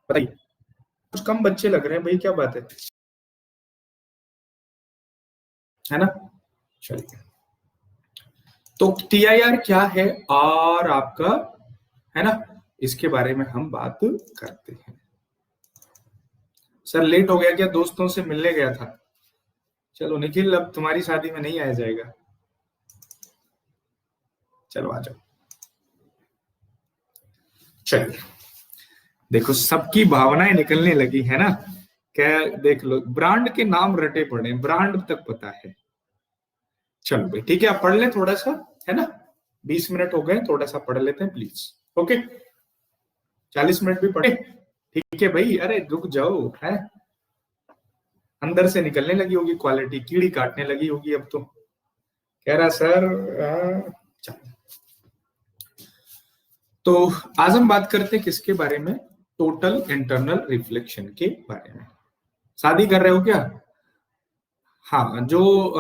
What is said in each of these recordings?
बताइए, कुछ कम बच्चे लग रहे हैं भाई, क्या बात है ना? चलिए, तो टीआईआर क्या है और आपका, है ना, इसके बारे में हम बात करते हैं। सर लेट हो गया क्या? दोस्तों से मिलने गया था। चलो निखिल, अब तुम्हारी शादी में नहीं आया जाएगा। चलो आ जाओ। चलिए, देखो सबकी भावनाएं निकलने लगी है ना। क्या, देख लो, ब्रांड के नाम रटे पड़े, ब्रांड तक पता है। चलो भाई ठीक है, आप पढ़ लें थोड़ा सा, है ना। 20 मिनट हो गए, थोड़ा सा पढ़ लेते हैं प्लीज। ओके, 40 मिनट भी पढ़े, ठीक है भाई। अरे रुक जाओ, है अंदर से निकलने लगी होगी क्वालिटी, कीड़ी काटने लगी होगी अब तो। कह रहा सर चलो, तो आज हम बात करते हैं किसके बारे में? टोटल इंटरनल रिफ्लेक्शन के बारे में। शादी कर रहे हो क्या? हाँ, जो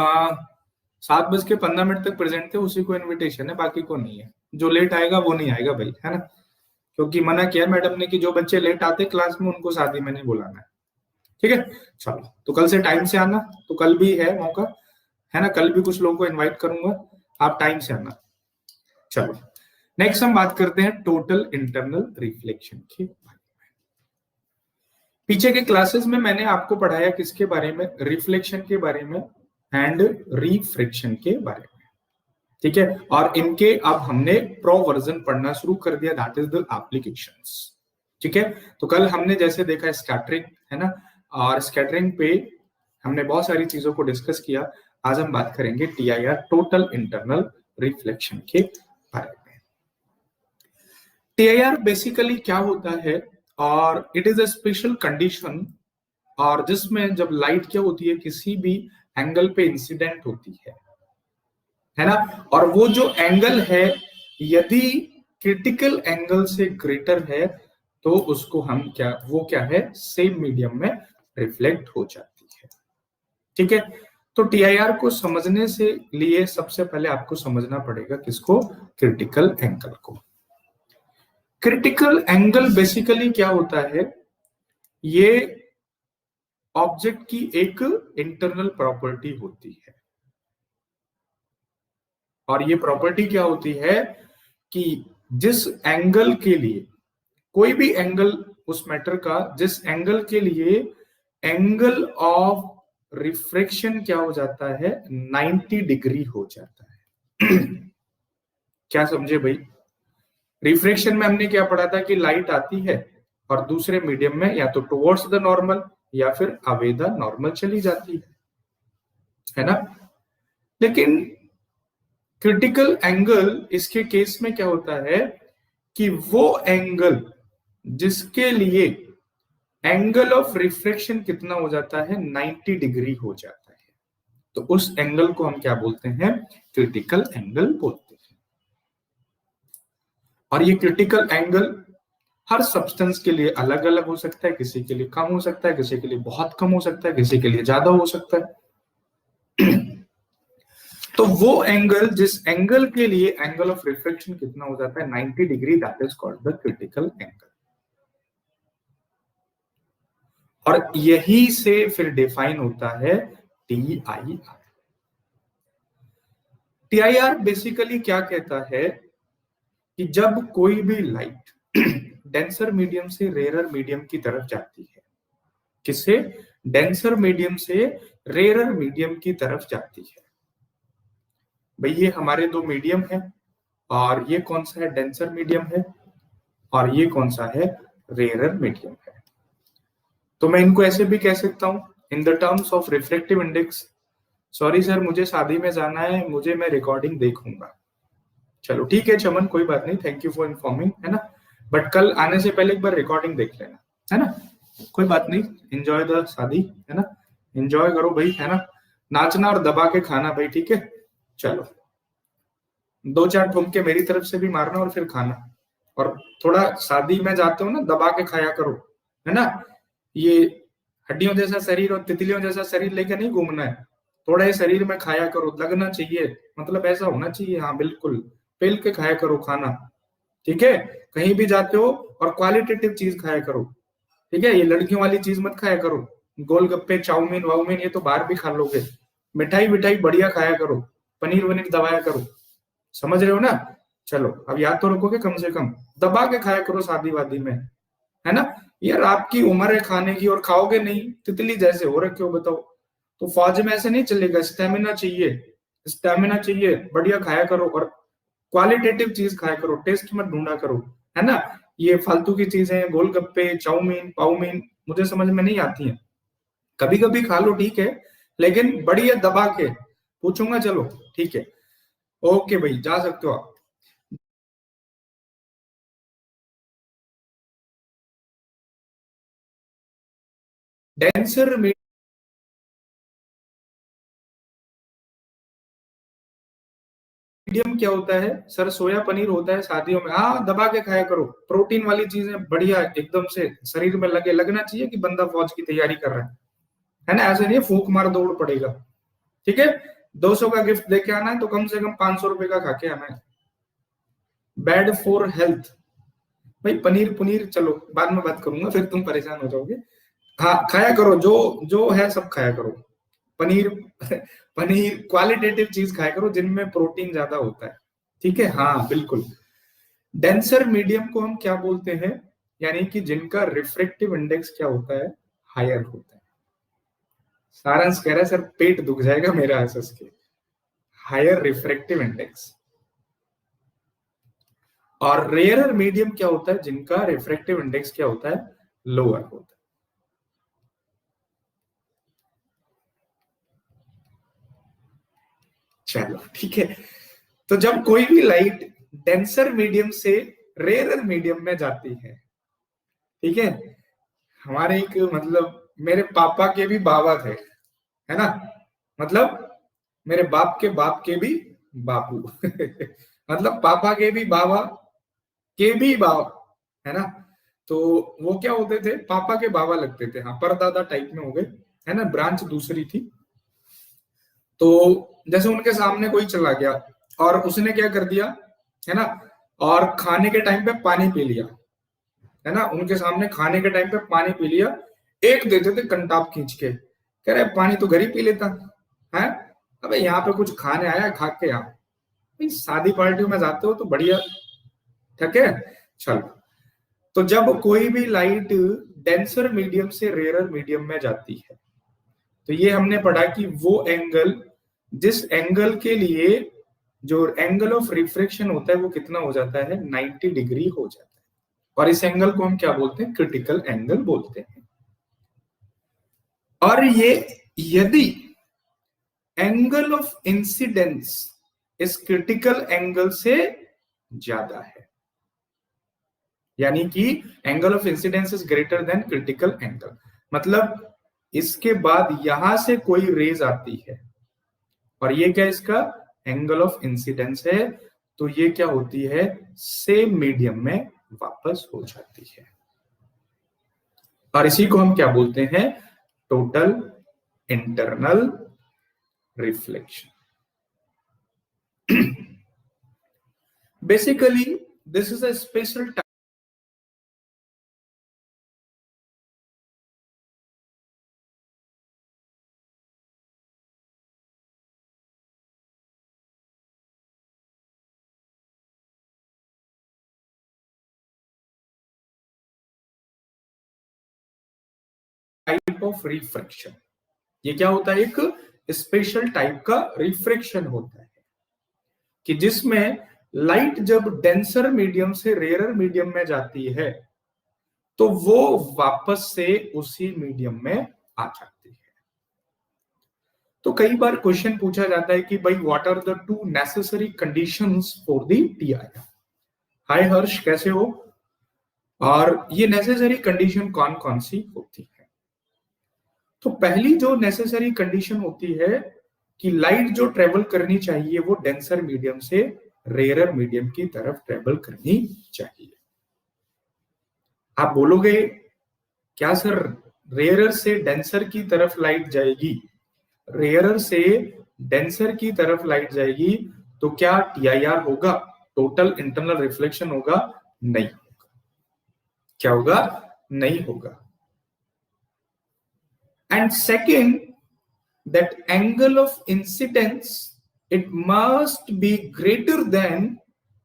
7:15 तक प्रेजेंट थे उसी को इनविटेशन है, बाकी को नहीं है। जो लेट आएगा वो नहीं आएगा भाई, है ना, क्योंकि मना किया मैडम ने कि जो बच्चे लेट आते क्लास में उनको शादी में नहीं बुलाना है। ठीक है, चलो, तो कल से टाइम से आना। तो कल भी है मौका, है ना, कल भी कुछ लोगों को इनवाइट करूंगा, आप टाइम से आना। चलो, नेक्स्ट हम बात करते हैं टोटल इंटरनल रिफ्लेक्शन के बारे में। पीछे के क्लासेस में मैंने आपको पढ़ाया किसके बारे में? रिफ्लेक्शन के बारे में एंड रिफ्रैक्शन के बारे में, ठीक है। और इनके अब हमने प्रो वर्जन पढ़ना शुरू कर दिया, दैट इज द एप्लीकेशंस, ठीक है। तो कल हमने जैसे देखा स्कैटरिंग, है ना, और स्कैटरिंग पे हमने बहुत सारी चीजों को डिस्कस किया। आज हम बात करेंगे टीआईआर, टोटल इंटरनल रिफ्लेक्शन के बारे में। टीआईआर बेसिकली क्या होता है, और it is a special condition, और जिसमें जब लाइट क्या होती है, किसी भी एंगल पे इंसिडेंट होती है ना, और वो जो एंगल है यदि क्रिटिकल एंगल से ग्रेटर है तो उसको हम क्या, वो क्या है, सेम मीडियम में रिफ्लेक्ट हो जाती है, ठीक है। तो टीआईआर को समझने से लिए सबसे पहले आपको समझना पड़ेगा किसको? क्रिटिकल एंगल को। क्रिटिकल एंगल बेसिकली क्या होता है? ये ऑब्जेक्ट की एक इंटरनल प्रॉपर्टी होती है, और ये प्रॉपर्टी क्या होती है कि जिस एंगल के लिए, कोई भी एंगल उस मैटर का, जिस एंगल के लिए एंगल ऑफ रिफ्रैक्शन क्या हो जाता है, 90 डिग्री हो जाता है। क्या समझे भाई? रिफ्रैक्शन में हमने क्या पढ़ा था कि लाइट आती है और दूसरे मीडियम में या तो टुवर्ड्स द नॉर्मल या फिर अवे द नॉर्मल चली जाती है ना। लेकिन क्रिटिकल एंगल इसके केस में क्या होता है कि वो एंगल जिसके लिए एंगल ऑफ रिफ्रैक्शन कितना हो जाता है, 90 डिग्री हो जाता है, तो उस एंगल को हम क्या बोलते हैं? क्रिटिकल एंगल बोलते हैं। और ये क्रिटिकल एंगल हर सब्सटेंस के लिए अलग अलग हो सकता है, किसी के लिए कम हो सकता है, किसी के लिए बहुत कम हो सकता है, किसी के लिए ज्यादा हो सकता है। तो वो एंगल, जिस एंगल के लिए एंगल ऑफ रिफ्लेक्शन कितना हो जाता है, 90 degree, that is called the critical angle. और यही से फिर डिफाइन होता है टीआईआर। टीआईआर बेसिकली क्या कहता है कि जब कोई भी लाइट डेंसर मीडियम से रेयरर मीडियम की तरफ जाती है, किससे? डेंसर मीडियम से रेयरर मीडियम की तरफ जाती है। भाई ये हमारे दो मीडियम है, और ये कौन सा है? डेंसर मीडियम है, और ये कौन सा है? रेयरर मीडियम है। तो मैं इनको ऐसे भी कह सकता हूं in the terms of reflective index. Sorry sir, मुझे शादी में जाना है, मुझे, मैं रिकॉर्डिंग देखूंगा। चलो ठीक है चमन, कोई बात नहीं, थैंक यू फॉर इन्फॉर्मिंग, है ना। बट कल आने से पहले एक बार रिकॉर्डिंग देख लेना, है ना, कोई बात नहीं। एंजॉय द शादी, है ना, एंजॉय करो भाई, है ना, नाचना और दबा के खाना भाई, ठीक है। चलो, 2-4 ठुमके मेरी तरफ से भी मारना और फिर खाना, और थोड़ा शादी में जाते हो ना, दबा के खाया करो, है ना। ये हड्डियों जैसा शरीर और तितलियों जैसा शरीर लेके नहीं घूमना है, थोड़ा ये शरीर में खाया करो, लगना चाहिए, मतलब ऐसा होना चाहिए, हाँ बिल्कुल, पेल के खाया करो खाना, ठीक है। कहीं भी जाते हो और क्वालिटेटिव चीज खाया करो, ठीक है, ये लड़कियों वाली चीज मत खाया करो, गोलगप्पे चाउमीन वाउमीन ये तो बाहर भी खा लोगे। मिठाई मिठाई बढ़िया खाया करो, पनीर वनीर दबाया करो, समझ रहे हो ना। चलो अब याद तो रखोगे, कम से कम दबा के खाया करो शादी वादी में, है ना। यार आपकी उम्र है खाने की और खाओगे नहीं, तितली जैसे हो रखे हो बताओ। तो फौज में ऐसे नहीं चलेगा, स्टेमिना चाहिए, स्टेमिना चाहिए, बढ़िया खाया करो और क्वालिटेटिव चीज खाया करो, टेस्ट मत ढूंढा करो, है ना। ये फालतू की चीजें गोलगप्पे चाउमीन पाउमीन मुझे समझ में नहीं आती हैं। कभी कभी खा लो ठीक है, लेकिन बढ़िया दबा के। पूछूंगा, चलो ठीक है, ओके भाई जा सकते हो आप। डेंसर मीडियम क्या होता है सर? सोया पनीर होता है शादियों में, हाँ दबा के खाया करो, प्रोटीन वाली चीजें बढ़िया एकदम से शरीर में लगे, लगना चाहिए कि बंदा फौज की तैयारी कर रहा है ना। ऐसे नहीं फूक मार दौड़ पड़ेगा, ठीक है। 200 का गिफ्ट लेके आना है तो कम से कम 500 रुपए का खा के आना है। बैड फॉर हेल्थ, भाई पनीर पनीर चलो बाद में बात करूंगा, फिर तुम परेशान हो जाओगे। हाँ खाया करो, जो जो है सब खाया करो, पनीर पनीर क्वालिटेटिव चीज खाया करो जिनमें प्रोटीन ज्यादा होता है, ठीक है। हाँ बिल्कुल। डेंसर मीडियम को हम क्या बोलते हैं? यानी कि जिनका रिफ्रेक्टिव इंडेक्स क्या होता है? हायर होता है। सारांश कह रहा है सर पेट दुख जाएगा मेरा हंस हंस के। Higher refractive index. और रेयरर मीडियम क्या होता है? जिनका रिफ्रेक्टिव इंडेक्स क्या होता है? लोअर होता है। चलो ठीक है। तो जब कोई भी लाइट डेंसर मीडियम से रेयरर मीडियम में जाती है, ठीक है, हमारे एक मतलब मेरे पापा के भी बाबा थे, है ना, मतलब मेरे बाप के भी बापू मतलब पापा के भी बाबा के भी बाप, है ना। तो वो क्या होते थे? पापा के बाबा लगते थे, हाँ परदादा टाइप में हो गए, है ना, ब्रांच दूसरी थी। तो जैसे उनके सामने कोई चला गया और उसने क्या कर दिया, है ना, और खाने के टाइम पे पानी पी लिया, है ना, उनके सामने खाने के टाइम पे पानी पी लिया, एक देते थे कंटाप खींच के, कह रहे पानी तो घर ही पी लेता है, अबे यहाँ पे कुछ खाने आया खा के यहाँ। भाई शादी पार्टियों में जाते हो तो बढ़िया, ठीक है। चलो, तो जब कोई भी लाइट डेंसर मीडियम से रेयरर मीडियम में जाती है, तो ये हमने पढ़ा कि वो एंगल, जिस एंगल के लिए जो एंगल ऑफ रिफ्रेक्शन होता है वो कितना हो जाता है? 90 डिग्री हो जाता है। और इस एंगल को हम क्या बोलते हैं? क्रिटिकल एंगल बोलते हैं। और ये यदि एंगल ऑफ इंसिडेंस इस क्रिटिकल एंगल से ज्यादा है, यानी कि angle of incidence is greater than critical angle, मतलब इसके बाद यहां से कोई रेज आती है और ये क्या इसका एंगल ऑफ इंसिडेंस है, तो ये क्या होती है? सेम मीडियम में वापस हो जाती है। और इसी को हम क्या बोलते हैं? Total internal reflection. Basically this is a special type of refraction. ये क्या होता है? एक स्पेशल टाइप का रिफ्रैक्शन होता है कि जिसमें लाइट जब डेंसर मीडियम से रेयरर मीडियम में जाती है तो वो वापस से उसी मीडियम में आ जाती है। तो कई बार क्वेश्चन पूछा जाता है कि भाई what are the two necessary conditions for the TI. Hi Harsh, कैसे हो? और ये नेसेसरी कंडीशन कौन कौन सी होती है? तो पहली जो नेसेसरी कंडीशन होती है कि लाइट जो ट्रेवल करनी चाहिए वो डेंसर मीडियम से रेयरर मीडियम की तरफ ट्रेवल करनी चाहिए। आप बोलोगे क्या सर रेयरर से डेंसर की तरफ लाइट जाएगी, रेयरर से डेंसर की तरफ लाइट जाएगी तो क्या टीआईआर होगा? टोटल इंटरनल रिफ्लेक्शन होगा? नहीं। क्या होगा? नहीं होगा। And second, that angle of incidence, it must be greater than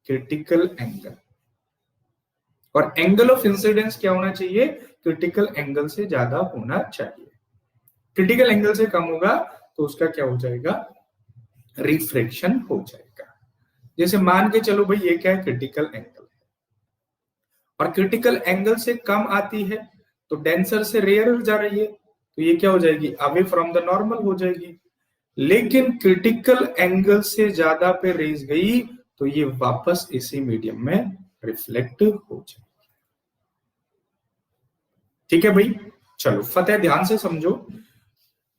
critical angle. और एंगल ऑफ इंसिडेंस क्या होना चाहिए? क्रिटिकल एंगल से ज्यादा होना चाहिए। क्रिटिकल एंगल से कम होगा तो उसका क्या हो जाएगा? रिफ्रैक्शन हो जाएगा। जैसे मान के चलो भाई ये क्या है? क्रिटिकल एंगल है, और क्रिटिकल एंगल से कम आती है तो डेंसर से रेयर जा रही है, तो ये क्या हो जाएगी? अवे फ्रॉम द नॉर्मल हो जाएगी। लेकिन क्रिटिकल एंगल से ज्यादा पे रेज गई तो ये वापस इसी मीडियम में रिफ्लेक्ट हो जाएगी। ठीक है भाई, चलो फतेह ध्यान से समझो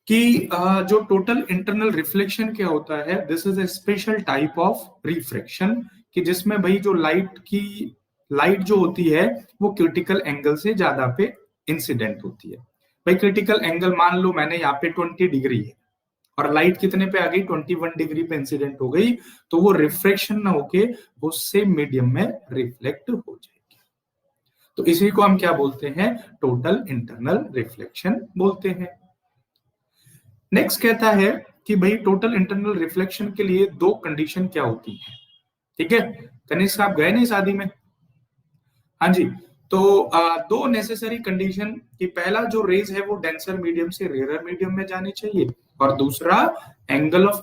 कि जो टोटल इंटरनल रिफ्लेक्शन क्या होता है, this is a special type of refraction, कि जिसमें भाई जो लाइट जो होती है वो क्रिटिकल एंगल से ज्यादा पे इंसिडेंट होती है। भाई क्रिटिकल एंगल मान लो मैंने यहाँ पे 20 डिग्री है और लाइट कितने पे आ गई? 21 डिग्री पे इंसिडेंट हो गई, तो वो रिफ्रैक्शन ना होके वो सेम मीडियम में रिफ्लेक्ट हो जाएगी। तो इसी को हम क्या बोलते हैं? टोटल इंटरनल रिफ्लेक्शन बोलते हैं। नेक्स्ट कहता है कि भाई टोटल इंटरनल रिफ्लेक्शन के लिए दो कंडीशन क्या होती है? ठीक है, कनिष्क साहब गए नहीं शादी में? हाँ जी, तो दो नेसेसरी कंडीशन कि पहला जो रेज है वो डेंसर मीडियम से रेयर मीडियम में जानी चाहिए, और दूसरा एंगल ऑफ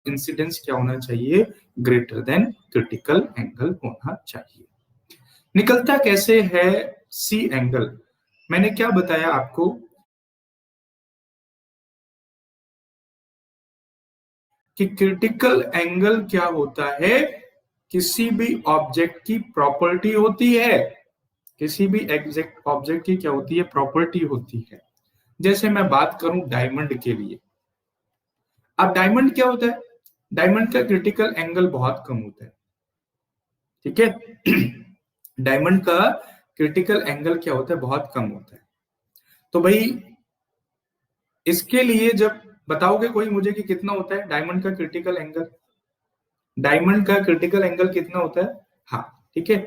इंसिडेंस क्या होना चाहिए? ग्रेटर देन क्रिटिकल एंगल होना चाहिए। निकलता कैसे है सी एंगल? मैंने क्या बताया आपको कि क्रिटिकल एंगल क्या होता है? किसी भी ऑब्जेक्ट की प्रॉपर्टी होती है, किसी भी एग्जैक्ट ऑब्जेक्ट की क्या होती है? प्रॉपर्टी होती है। जैसे मैं बात करूं डायमंड के लिए, अब डायमंड क्या होता है? डायमंड का क्रिटिकल एंगल बहुत कम होता है। ठीक है डायमंड का क्रिटिकल एंगल क्या होता है? बहुत कम होता है। तो भाई इसके लिए जब बताओगे कोई मुझे कि कितना होता है डायमंड का क्रिटिकल एंगल? डायमंड का क्रिटिकल एंगल कितना होता है? हाँ ठीक है,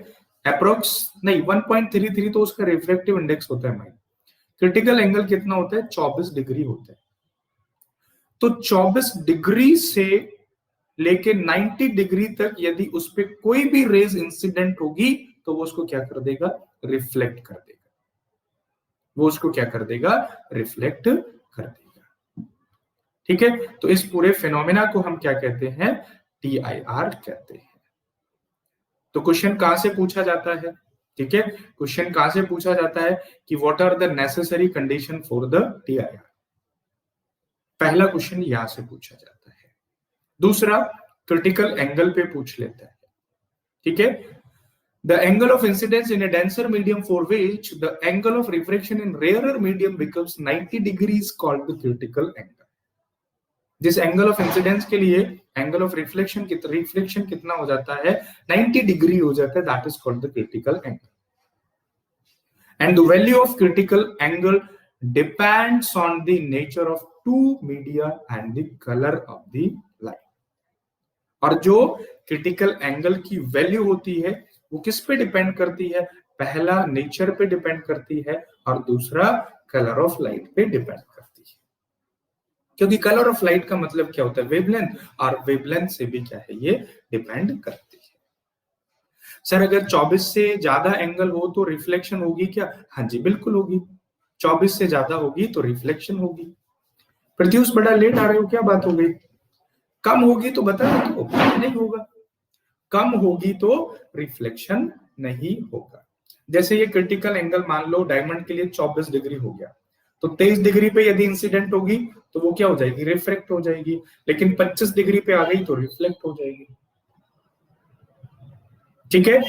अप्रोक्स नहीं 1.33 तो उसका रिफ्रैक्टिव इंडेक्स होता है। क्रिटिकल एंगल कितना होता है? 24 डिग्री होता है। तो 24 डिग्री से लेके 90 डिग्री तक यदि उस पर कोई भी रेज इंसिडेंट होगी तो वो उसको क्या कर देगा? रिफ्लेक्ट कर देगा। वो उसको क्या कर देगा? रिफ्लेक्ट कर देगा। ठीक है, तो इस पूरे फिनोमेना को हम क्या कहते हैं? TIR कहते हैं। तो क्वेश्चन कहां से पूछा जाता है? ठीक है, क्वेश्चन कहां से पूछा जाता है कि what are the necessary condition for the TIR? पहला क्वेश्चन यहां से पूछा जाता है। दूसरा क्रिटिकल एंगल पे पूछ लेता है। ठीक है, the angle of incidence in a denser medium for which the angle of refraction in rarer medium becomes 90 degrees called the critical angle. जिस एंगल ऑफ इंसिडेंस के लिए एंगल ऑफ रिफ्लेक्शन कितना हो जाता है? 90 डिग्री हो जाता है, that is called the critical angle. And the value of critical angle depends on the nature of two media and the colour of the light. और जो क्रिटिकल एंगल की वैल्यू होती है वो किस पे डिपेंड करती है? पहला नेचर पे डिपेंड करती है और दूसरा कलर ऑफ लाइट पे डिपेंड करती है। क्योंकि कलर ऑफ लाइट का मतलब क्या होता है? वेवलेंथ, और वेवलेंथ से भी क्या है? ये डिपेंड करती है। सर अगर 24 से ज्यादा एंगल हो तो रिफ्लेक्शन होगी क्या? हाँ जी बिल्कुल होगी। 24 से ज्यादा होगी तो रिफ्लेक्शन होगी। प्रत्युष बड़ा लेट आ रहे हो, क्या बात हो गई? कम होगी तो बता दो, नहीं होगा। कम होगी तो रिफ्लेक्शन नहीं होगा। जैसे ये क्रिटिकल एंगल मान लो डायमंड के लिए 24 डिग्री हो गया, तो 23 डिग्री पे यदि इंसिडेंट होगी तो वो क्या हो जाएगी, रिफ्रैक्ट हो जाएगी। लेकिन 25 डिग्री पे आ गई तो रिफ्लेक्ट हो जाएगी। ठीक है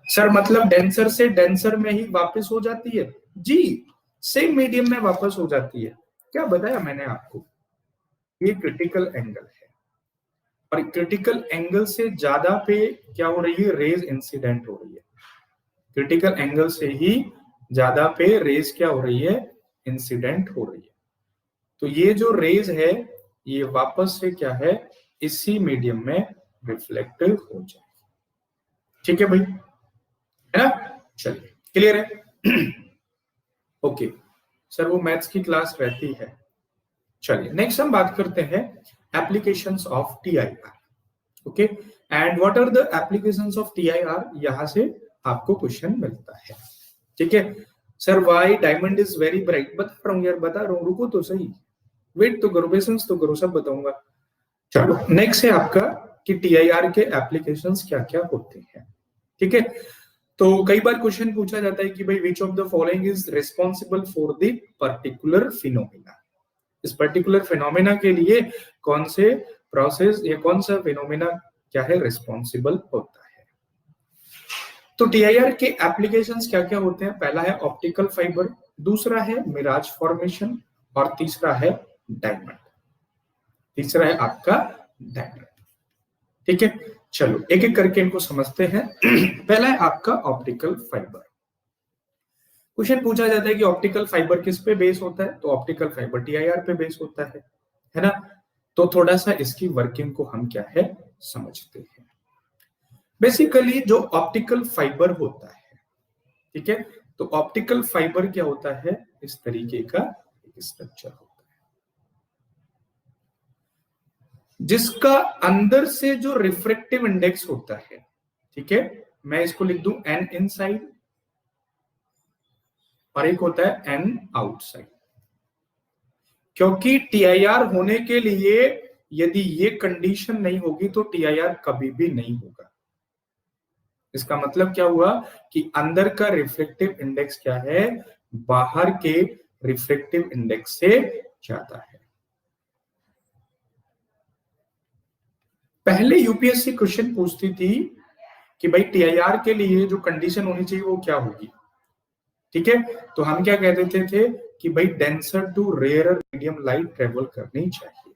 सर, मतलब डेंसर से डेंसर में ही वापस हो जाती है जी, सेम मीडियम में वापस हो जाती है। क्या बताया मैंने आपको, ये क्रिटिकल एंगल है, और क्रिटिकल एंगल से ज्यादा पे क्या हो रही है, रेज इंसिडेंट हो रही है। क्रिटिकल एंगल से ही ज्यादा पे रेज क्या हो रही है, इंसिडेंट हो रही है। तो ये जो रेज है ये वापस से क्या है, इसी मीडियम में रिफ्लेक्ट हो जाए। ठीक है भाई, है ना, चलिए क्लियर है। ओके सर, वो मैथ्स की क्लास रहती है। चलिए नेक्स्ट हम बात करते हैं applications of TIR. Okay, and what are the applications of TIR, यहां से आपको क्वेश्चन मिलता है। ठीक है sir, why diamond is very bright, बता रहा हूं यार, बता रहा हूं, रुको तो सही, वेट तो करो, पेशेंस तो करो, सब बताऊंगा। चलो नेक्स्ट है आपका कि टीआईआर के एप्लीकेशंस क्या क्या होते हैं। ठीक है, तो कई बार क्वेश्चन पूछा जाता है कि भाई which of the following is responsible for the particular phenomena, इस पर्टिकुलर फिनोमिना के लिए कौन से प्रोसेस या कौन सा फिनोमिना क्या है, रिस्पॉन्सिबल होता है। तो टीआईआर के एप्लीकेशंस क्या क्या होते हैं, पहला है ऑप्टिकल फाइबर, दूसरा है मिराज फॉर्मेशन, और तीसरा है डायमंड, तीसरा है आपका डायमंड। ठीक है, चलो एक एक करके इनको समझते हैं। पहला है आपका ऑप्टिकल फाइबर। क्वेश्चन पूछा जाता है कि ऑप्टिकल फाइबर किस पे बेस होता है, तो ऑप्टिकल फाइबर टीआईआर पे बेस होता है ना। तो थोड़ा सा इसकी वर्किंग को हम क्या है समझते हैं। बेसिकली जो ऑप्टिकल फाइबर होता है, ठीक है, तो ऑप्टिकल फाइबर क्या होता है, इस तरीके का एक स्ट्रक्चर होता है जिसका अंदर से जो रिफ्रैक्टिव इंडेक्स होता है, ठीक है, मैं इसको लिख दूं एन इनसाइड, और एक होता है एन आउटसाइड। क्योंकि टीआईआर होने के लिए यदि ये कंडीशन नहीं होगी तो टीआईआर कभी भी नहीं होगा। इसका मतलब क्या हुआ कि अंदर का रिफ्लेक्टिव इंडेक्स क्या है, बाहर के रिफ्लेक्टिव इंडेक्स से ज्यादा है। पहले यूपीएससी क्वेश्चन पूछती थी कि भाई टीआईआर के लिए जो कंडीशन होनी चाहिए वो क्या होगी। ठीक है, तो हम क्या कह देते थे कि भाई denser to rarer medium light travel करनी चाहिए।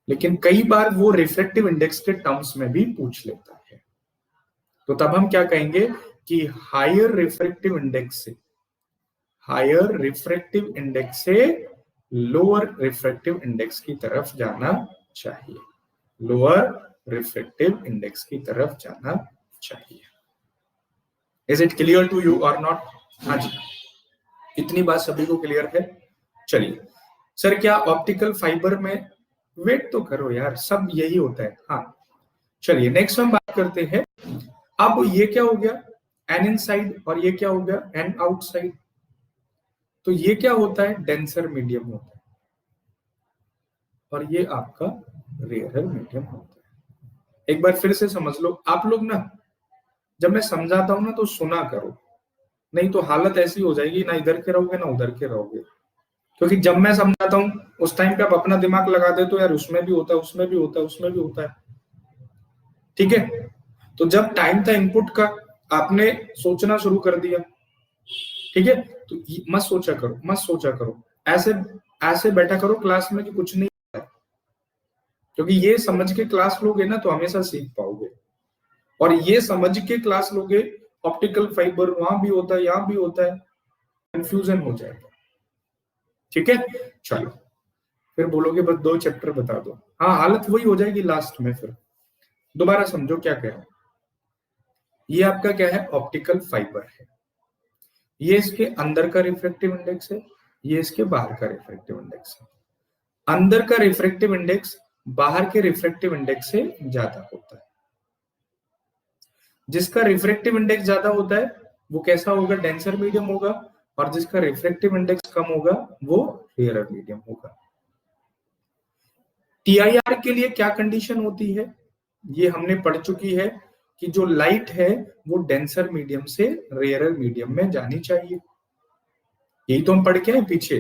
लेकिन कई बार वो रिफ्लेक्टिव इंडेक्स के टर्म्स में भी पूछ लेता है, तो तब हम क्या कहेंगे कि हायर रिफ्रैक्टिव इंडेक्स से, हायर रिफ्रैक्टिव इंडेक्स से लोअर रिफ्रैक्टिव इंडेक्स की तरफ जाना चाहिए, लोअर रिफ्रैक्टिव इंडेक्स की तरफ जाना चाहिए। Is it clear to you और नॉट? हाँ जी, इतनी बात सभी को क्लियर है। चलिए सर, क्या ऑप्टिकल फाइबर में, वेट तो करो यार, सब यही होता है। हाँ चलिए नेक्स्ट हम बात करते हैं। अब ये क्या हो गया, एन इनसाइड, और ये क्या हो गया, एन आउटसाइड। तो ये क्या होता है, डेंसर मीडियम होता है, और ये आपका रेयरर मीडियम होता है। एक बार फिर से समझ लो आप लोग ना, जब मैं समझाता हूं ना तो सुना करो, नहीं तो हालत ऐसी हो जाएगी, ना इधर के रहोगे ना उधर के रहोगे। क्योंकि जब मैं समझाता हूं उस टाइम पे आप अपना दिमाग लगा दे तो यार उसमें भी होता है, उसमें भी होता है, उसमें भी होता है। ठीक है, तो जब टाइम था इनपुट का, आपने सोचना शुरू कर दिया, ठीक है, तो मत सोचा करो, मत सोचा करो, ऐसे ऐसे बैठा करो क्लास में कि कुछ नहीं है। क्योंकि ये समझ के क्लास लोगे ना तो हमेशा सीख पाओगे, और ये समझ के क्लास लोगे ऑप्टिकल फाइबर वहां भी होता है यहां भी होता है, कंफ्यूजन हो जाएगा। ठीक है, चलो फिर बोलोगे बस 2 चैप्टर बता दो, हाँ हालत वही हो जाएगी लास्ट में। फिर दोबारा समझो क्या कह रहा हूं। ये आपका क्या है, ऑप्टिकल फाइबर है, ये इसके अंदर का रिफ्रैक्टिव इंडेक्स है, ये इसके बाहर का रिफ्रैक्टिव इंडेक्स है। अंदर का रिफ्रैक्टिव इंडेक्स बाहर के रिफ्रैक्टिव इंडेक्स से ज्यादा होता है। जिसका रिफ्रैक्टिव इंडेक्स ज्यादा होता है वो कैसा होगा, डेंसर मीडियम होगा, और जिसका रिफ्रैक्टिव इंडेक्स कम होगा वो रेयरर मीडियम होगा। टीआईआर के लिए क्या कंडीशन होती है, ये हमने पढ़ चुकी है कि जो लाइट है वो डेंसर मीडियम से रेयरर मीडियम में जानी चाहिए। यही तो हम पढ़ के आए पीछे।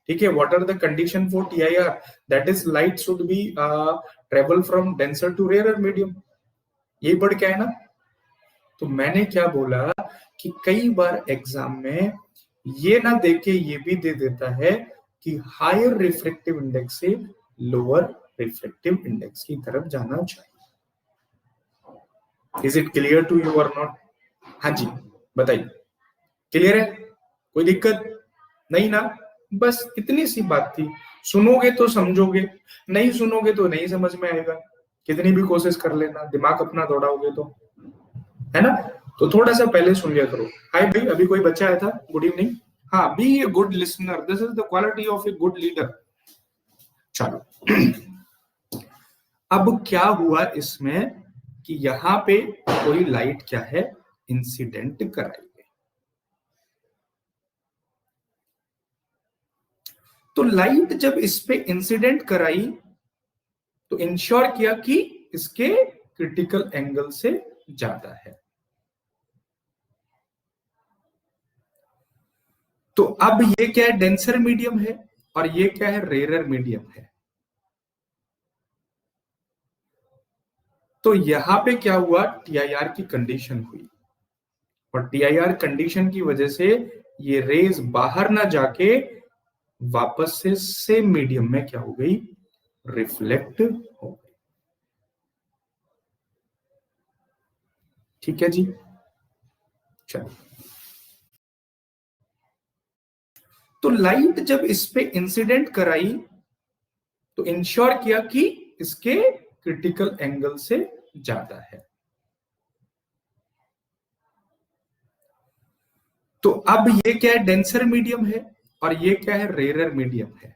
ठीक है, what are the condition for TIR? That is light should be travel from denser to rare medium. यही पढ़ के है ना। तो मैंने क्या बोला कि कई बार एग्जाम में ये ना देके ये भी दे देता है कि हायर रिफ्रैक्टिव इंडेक्स से लोअर रिफ्रैक्टिव इंडेक्स की तरफ जाना चाहिए। Is it clear to you और नॉट? हाँ जी बताइए, क्लियर है? कोई दिक्कत नहीं ना? बस इतनी सी बात थी। सुनोगे तो समझोगे, नहीं सुनोगे तो नहीं समझ में आएगा। कितनी भी कोशिश कर लेना, दिमाग अपना दौड़ाओगे तो, है ना? तो थोड़ा सा पहले सुन लिया करो। हाय भाई, अभी कोई बच्चा आया था, गुड इवनिंग। हाँ, be a good listener, this is the quality of a good leader. चलो अब क्या हुआ इसमें कि यहां पे कोई लाइट क्या है, इंसिडेंट कराई गई। तो लाइट जब इस पे इंसिडेंट कराई तो इंश्योर किया कि इसके क्रिटिकल एंगल से ज्यादा है। तो अब ये क्या है, डेंसर मीडियम है, और ये क्या है, रेयरर मीडियम है। तो यहां पे क्या हुआ, TIR की कंडीशन हुई, और TIR कंडीशन की वजह से ये रेज बाहर ना जाके वापस से सेम मीडियम में क्या हो गई, रिफ्लेक्ट हो गई। ठीक है जी, चलो। तो लाइट जब इस पे इंसिडेंट कराई तो इंश्योर किया कि इसके क्रिटिकल एंगल से ज्यादा है। तो अब ये क्या है, डेंसर मीडियम है, और ये क्या है, रेयरर मीडियम है।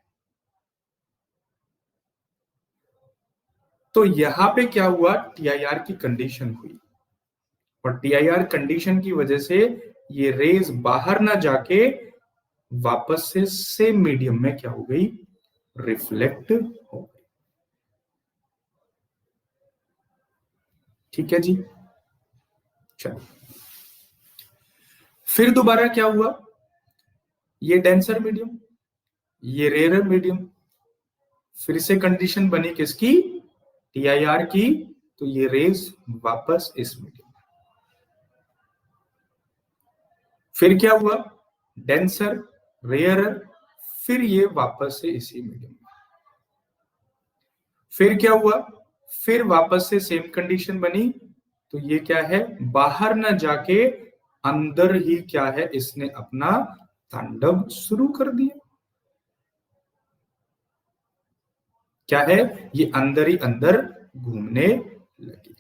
तो यहां पे क्या हुआ, TIR की कंडीशन हुई, और TIR कंडीशन की वजह से ये रेज बाहर ना जाके वापस से सेम मीडियम में क्या हो गई, रिफ्लेक्ट हो गई। ठीक है जी, चलो। फिर दोबारा क्या हुआ, ये डेंसर मीडियम, ये रेयरर मीडियम, फिर से कंडीशन बनी किसकी, TIR की। तो ये रेज वापस इस मीडियम। फिर क्या हुआ, डेंसर, रेयरर, फिर ये वापस से इसी मीडियम में। फिर क्या हुआ, फिर वापस से सेम कंडीशन बनी। तो ये क्या है, बाहर ना जाके अंदर ही क्या है, इसने अपना तांडव शुरू कर दिया। क्या है, ये अंदर ही अंदर घूमने लगी,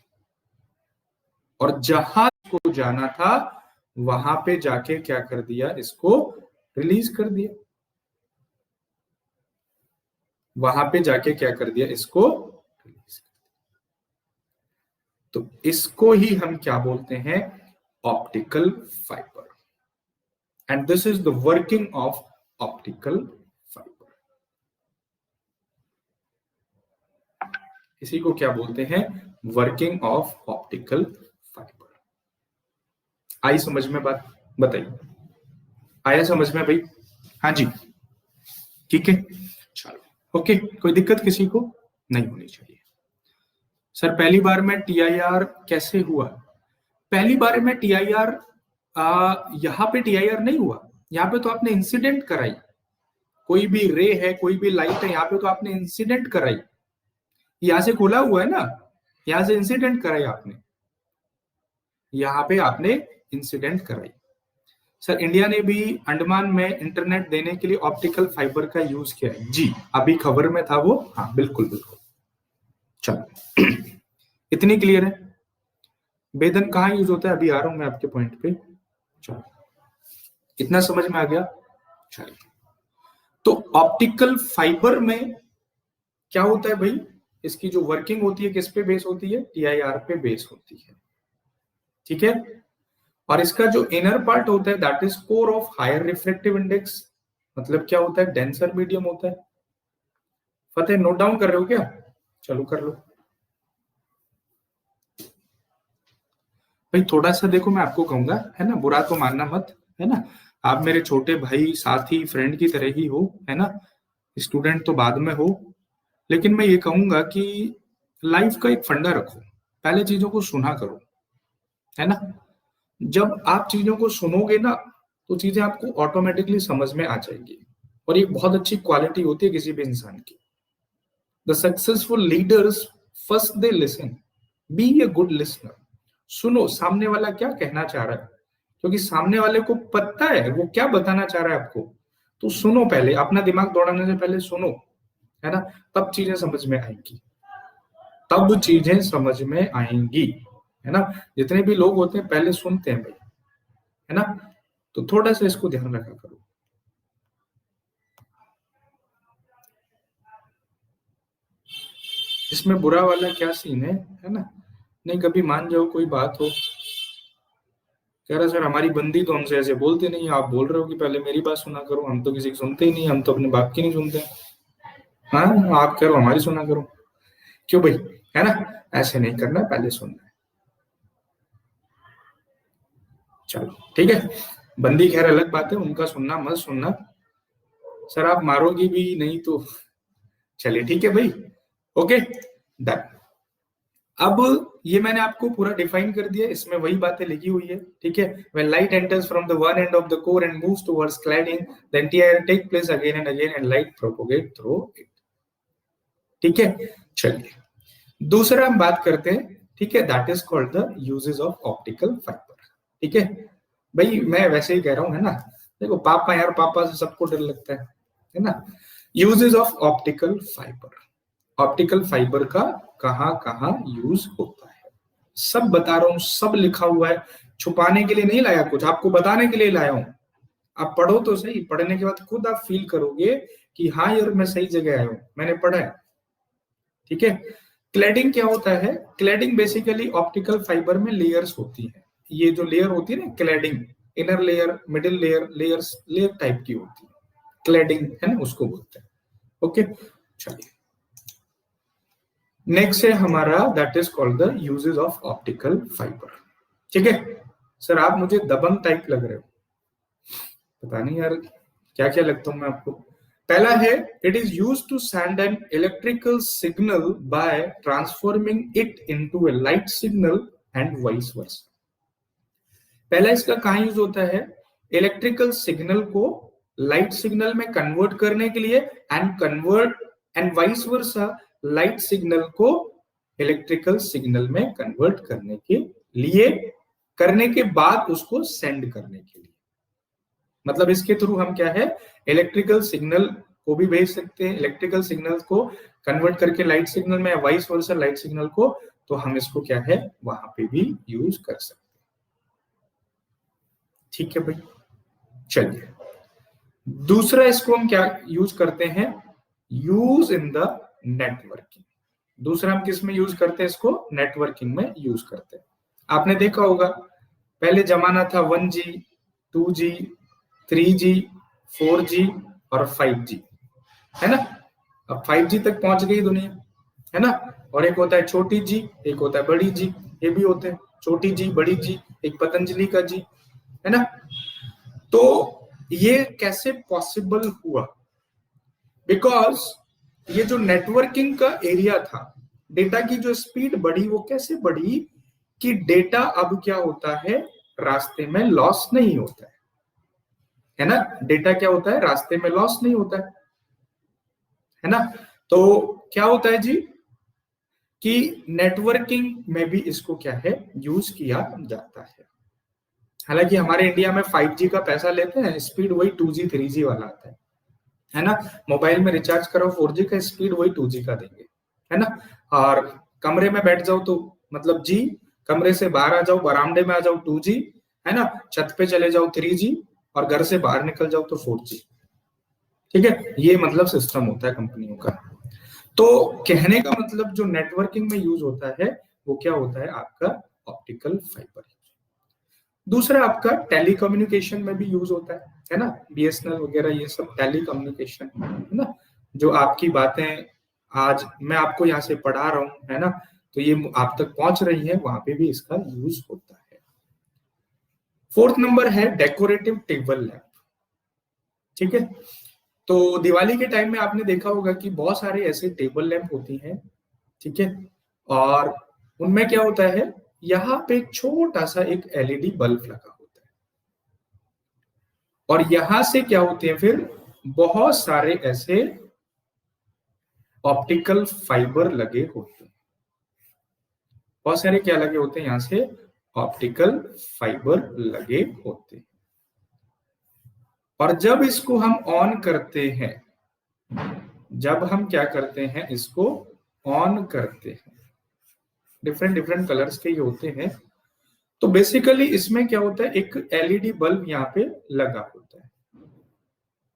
और जहां को जाना था वहां पे जाके क्या कर दिया, इसको रिलीज कर दिया। वहां पे जाके क्या कर दिया, इसको रिलीज कर दिया। तो इसको ही हम क्या बोलते हैं, optical fibre. And this is the working of optical fibre. इसी को क्या बोलते हैं, वर्किंग ऑफ ऑप्टिकल फाइबर। आई समझ में बात? बताइए, आया समझ में भाई? हाँ जी, ठीक है, चलो ओके। कोई दिक्कत किसी को नहीं होनी चाहिए। सर पहली बार में TIR कैसे हुआ? पहली बार में TIR यहाँ पे TIR नहीं हुआ, यहाँ पे तो आपने इंसिडेंट कराई। कोई भी रे है, कोई भी लाइट है, यहाँ पे तो आपने इंसिडेंट कराई। यहां से खोला हुआ है ना, यहां से इंसिडेंट कराई आपने, यहाँ पे आपने इंसिडेंट कराई। सर इंडिया ने भी अंडमान में इंटरनेट देने के लिए ऑप्टिकल फाइबर का यूज किया है जी, अभी खबर में था वो। हाँ बिल्कुल बिल्कुल, चलो इतनी क्लियर है। वेदन कहाँ यूज होता है, अभी आ रहा हूं मैं आपके पॉइंट पे। चलो इतना समझ में आ गया। चलिए, तो ऑप्टिकल फाइबर में क्या होता है भाई, इसकी जो वर्किंग होती है किस पे बेस होती है, TIR पे बेस होती है। ठीक है, और इसका जो इनर पार्ट होता है that is core of higher reflective index, मतलब क्या होता है, डेंसर मीडियम होता है। फतेह नोट डाउन कर रहे हो क्या? चलो कर लो भाई। थोड़ा सा देखो, मैं आपको कहूंगा, है ना, बुरा तो मानना मत, है ना। आप मेरे छोटे भाई, साथी, फ्रेंड की तरह ही हो, है ना। स्टूडेंट तो बाद में हो, लेकिन मैं ये कहूंगा कि लाइफ का एक फंडा रखो, पहले चीजों को सुना करो, है ना। जब आप चीजों को सुनोगे ना, तो चीजें आपको ऑटोमेटिकली समझ में आ जाएगी, और ये बहुत अच्छी क्वालिटी होती है किसी भी इंसान की। The successful leaders first they listen, be a good listener. सुनो सामने वाला क्या कहना चाह रहा है, क्योंकि सामने वाले को पता है वो क्या बताना चाह रहा है आपको। तो सुनो, पहले अपना दिमाग दौड़ाने से पहले सुनो, है ना। तब चीजें समझ में आएंगी, तब चीजें समझ में आएंगी, है ना। जितने भी लोग होते हैं पहले सुनते हैं भाई, है ना। तो थोड़ा सा इसको ध्यान रखा करो। इसमें बुरा वाला क्या सीन है ना। नहीं, कभी मान जाओ कोई बात हो, कह रहा सर हमारी बंदी तो हमसे ऐसे बोलते नहीं, आप बोल रहे हो कि पहले मेरी बात सुना करो, हम तो किसी की सुनते ही नहीं, हम तो अपने बाप की नहीं सुनते। हाँ, आप कह रहे हो हमारी सुना करो, क्यों भाई, है ना। ऐसे नहीं करना, पहले सुनना है। चलो ठीक है, बंदी खैर अलग बात है, उनका सुनना मत सुनना। सर आप मारोगी भी नहीं तो चलिए ठीक है भाई, ओके डन। अब ये मैंने आपको पूरा डिफाइन कर दिया, इसमें वही बातें लिखी हुई है, ठीक है। when light enters from the one end of the core and moves towards cladding, the entire take place again and again and light propagate through it, ठीक है। चलिए दूसरा हम बात करते हैं, ठीक है, that is called the uses of optical fibre, ठीक है। भाई मैं वैसे ही कह रहा हूं, है ना। देखो पापा यार, पापा से सबको डर लगता है ना। Uses of optical fibre, optical fibre का कहां कहां यूज होता है, सब बता रहा हूं, सब लिखा हुआ है। छुपाने के लिए नहीं लाया कुछ, आपको बताने के लिए लाया हूं। आप पढ़ो तो सही, पढ़ने के बाद खुद आप फील करोगे कि हाँ यार मैं सही जगह आया हूं, मैंने पढ़ा है, ठीक है। क्लैडिंग क्या होता है, क्लैडिंग बेसिकली ऑप्टिकल फाइबर में लेयर्स होती है। ये जो लेयर होती है ना cladding, inner layer, middle layer, layers layer type की होती है, क्लैडिंग है ना, उसको बोलते हैं, ओके। चलिए नेक्स्ट है हमारा, that is called the uses of optical fibre, ठीक है। सर आप मुझे दबंग टाइप लग रहे हो, पता नहीं यार क्या क्या लगता हूं मैं आपको। पहला है, it is use to send an electrical signal by transforming it into a light signal and vice versa. पहला इसका कहां यूज होता है, इलेक्ट्रिकल सिग्नल को लाइट सिग्नल में कन्वर्ट करने के लिए, and vice versa, light signal को इलेक्ट्रिकल सिग्नल में कन्वर्ट करने के लिए, करने के बाद उसको सेंड करने के लिए। मतलब इसके थ्रू हम क्या है, इलेक्ट्रिकल सिग्नल को भी भेज सकते हैं, इलेक्ट्रिकल सिग्नल को कन्वर्ट करके लाइट सिग्नल में, वाइस वर्सा लाइट सिग्नल को, तो हम इसको क्या है वहां पे भी यूज कर सकते हैं, ठीक है भाई। चलिए दूसरा इसको हम क्या यूज करते हैं, यूज इन द नेटवर्किंग। दूसरा हम किस में यूज करते हैं इसको, नेटवर्किंग में यूज करते हैं। आपने देखा होगा पहले जमाना था 1G, 2G, 3G, 4G और 5G, है ना। अब 5G तक पहुंच गई दुनिया, है ना। और एक होता है छोटी जी, एक होता है बड़ी जी, ये भी होते हैं छोटी जी, बड़ी जी, एक पतंजलि का जी, है ना। तो ये कैसे पॉसिबल हुआ, बिकॉज ये जो नेटवर्किंग का एरिया था, डेटा की जो स्पीड बढ़ी, वो कैसे बढ़ी कि डेटा अब क्या होता है, रास्ते में लॉस नहीं होता है ना। डेटा क्या होता है, रास्ते में लॉस नहीं होता है ना। तो क्या होता है जी कि नेटवर्किंग में भी इसको क्या है यूज किया जाता है। हालांकि हमारे इंडिया में 5G का पैसा लेते हैं, स्पीड वही 2G 3G वाला आता है ना। मोबाइल में रिचार्ज करो 4G का, स्पीड वही 2G का देंगे, है ना। और कमरे में बैठ जाओ तो मतलब जी, कमरे से बाहर आ जाओ, बरामदे में आ जाओ 2G, है ना। छत पे चले जाओ 3G, और घर से बाहर निकल जाओ तो 4G, ठीक है। ये मतलब सिस्टम होता है कंपनियों का। तो कहने का मतलब जो नेटवर्किंग में यूज होता है वो क्या होता है, आपका ऑप्टिकल फाइबर। दूसरा आपका टेलीकम्युनिकेशन में भी यूज होता है ना। BSNL वगैरह ये सब टेलीकम्युनिकेशन, है ना। जो आपकी बातें आज मैं आपको यहाँ से पढ़ा रहा हूँ, है ना, तो ये आप तक पहुंच रही है, वहां पे भी इसका यूज होता है। फोर्थ नंबर है डेकोरेटिव टेबल लैंप। ठीक है। तो दिवाली के टाइम में आपने देखा होगा कि बहुत सारे ऐसे टेबल लैंप होती हैं, ठीक है, और उनमें क्या होता है, यहाँ पे एक छोटा सा एक एलईडी बल्ब लगा होता है, और यहां से क्या होते हैं फिर बहुत सारे ऐसे ऑप्टिकल फाइबर लगे होते हैं। बहुत सारे क्या लगे होते हैं, यहां से ऑप्टिकल फाइबर लगे होते हैं। और जब इसको हम ऑन करते हैं, जब हम क्या करते हैं, इसको ऑन करते हैं, डिफरेंट डिफरेंट कलर्स के ये होते हैं, तो बेसिकली इसमें क्या होता है, एक एलईडी बल्ब यहाँ पे लगा होता है,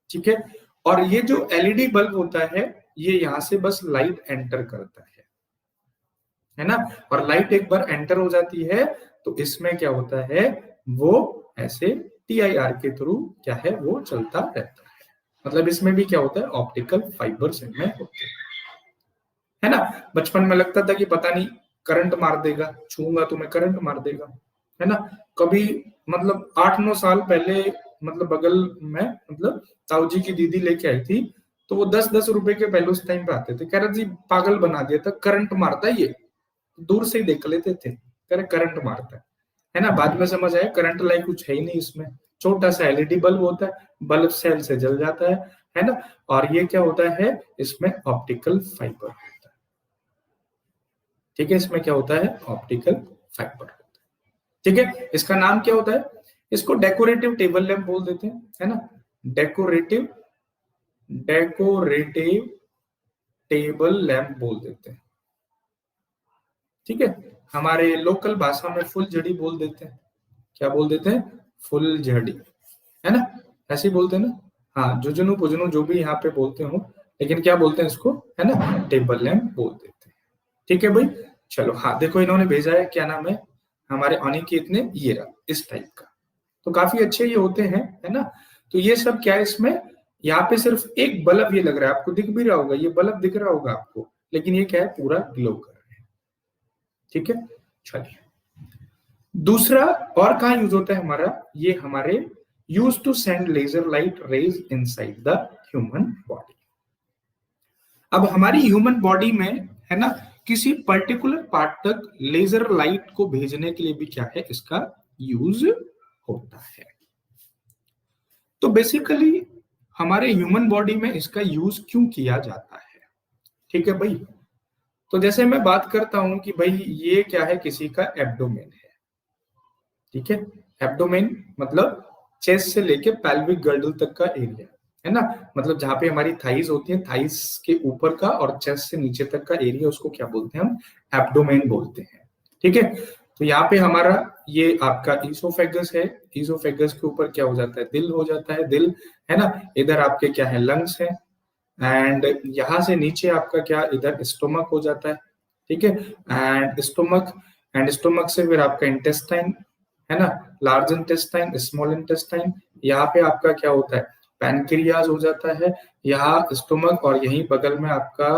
ठीक है। और ये जो एलईडी बल्ब होता है, ये यहाँ से बस लाइट एंटर करता है ना, और लाइट एक बार एंटर हो जाती है तो इसमें क्या होता है, वो ऐसे टीआईआर के थ्रू क्या है वो चलता रहता है। मतलब इसमें भी क्या होता है, ऑप्टिकल फाइबर्स इनमें होते हैं, है ना। बचपन में लगता था कि पता नहीं करंट मार देगा, छूंगा तो मैं करंट मार देगा, है ना। कभी मतलब 8-9 साल पहले मतलब बगल में मतलब ताऊ जी की दीदी लेके आई थी, तो वो 10-10 रुपए के पहले उस टाइम पे आते थे, कह रहे जी पागल बना दिया था, करंट मारता है ये, दूर से ही देख लेते थे, कह रहे करंट मारता है ना। बाद में समझ आया करंट लाइक कुछ है ही नहीं इसमें, छोटा सा एलईडी बल्ब होता है, बल्ब सेल से जल जाता है ना। और ये क्या होता है, इसमें ऑप्टिकल फाइबर होता है, ठीक है। इसमें क्या होता है, ऑप्टिकल फाइबर होता है, ठीक है। इसका नाम क्या होता है, इसको डेकोरेटिव टेबल लैंप बोल देते हैं, है ना। डेकोरेटिव डेकोरेटिव टेबल लैंप बोल देते हैं, ठीक है। हमारे लोकल भाषा में फुलझड़ी बोल देते हैं, क्या बोल देते हैं, फुलझड़ी, है ना, ऐसे ही बोलते हैं ना। हाँ, जुजनू पुजनू जो भी यहाँ पे बोलते हो, लेकिन क्या बोलते हैं इसको, है ना, टेबल लैंप बोल देते हैं, ठीक है भाई। चलो, हाँ देखो इन्होंने भेजा है, क्या नाम है हमारे अनिकेत ने, ये रहा इस टाइप का, तो काफी अच्छे ये होते हैं, है ना। तो ये सब क्या है इसमें, यहाँ पे सिर्फ एक बल्ब ये लग रहा है, आपको दिख भी रहा होगा, ये बल्ब दिख रहा होगा आपको, लेकिन ये क्या है, पूरा ग्लो कर रहा है, ठीक है। चलिए, दूसरा और कहाँ यूज होता है हमारा, ये हमारे use to send laser light rays inside the human body. अब हमारी ह्यूमन बॉडी में, है ना, किसी पर्टिकुलर पार्ट तक लेजर लाइट को भेजने के लिए भी क्या है, इसका यूज होता है। तो बेसिकली हमारे ह्यूमन बॉडी में इसका यूज क्यों किया जाता है, ठीक है भाई। तो जैसे मैं बात करता हूं कि भाई ये क्या है, किसी का एब्डोमेन है, ठीक है। एब्डोमेन मतलब चेस्ट से लेके पैल्विक गर्डल तक का एरिया, है ना, मतलब जहां पे हमारी थाइज होती है, थाइज के ऊपर का और चेस्ट से नीचे तक का एरिया, उसको क्या बोलते हैं हम, एब्डोमेन बोलते हैं, ठीक है। तो यहाँ पे हमारा ये आपका ईसोफेगस है, ईसोफेगस के ऊपर क्या हो जाता है, दिल हो जाता है, दिल, है ना। इधर आपके क्या है, लंग्स है, एंड यहां से नीचे आपका क्या, इधर स्टोमक हो जाता है, ठीक है। एंड स्टोमक से फिर आपका इंटेस्टाइन, है ना, लार्ज इंटेस्टाइन, स्मॉल इंटेस्टाइन, यहाँ पे आपका क्या होता है, पैनक्रियाज हो जाता है, यहाँ स्टोमक, और यहीं बगल में आपका,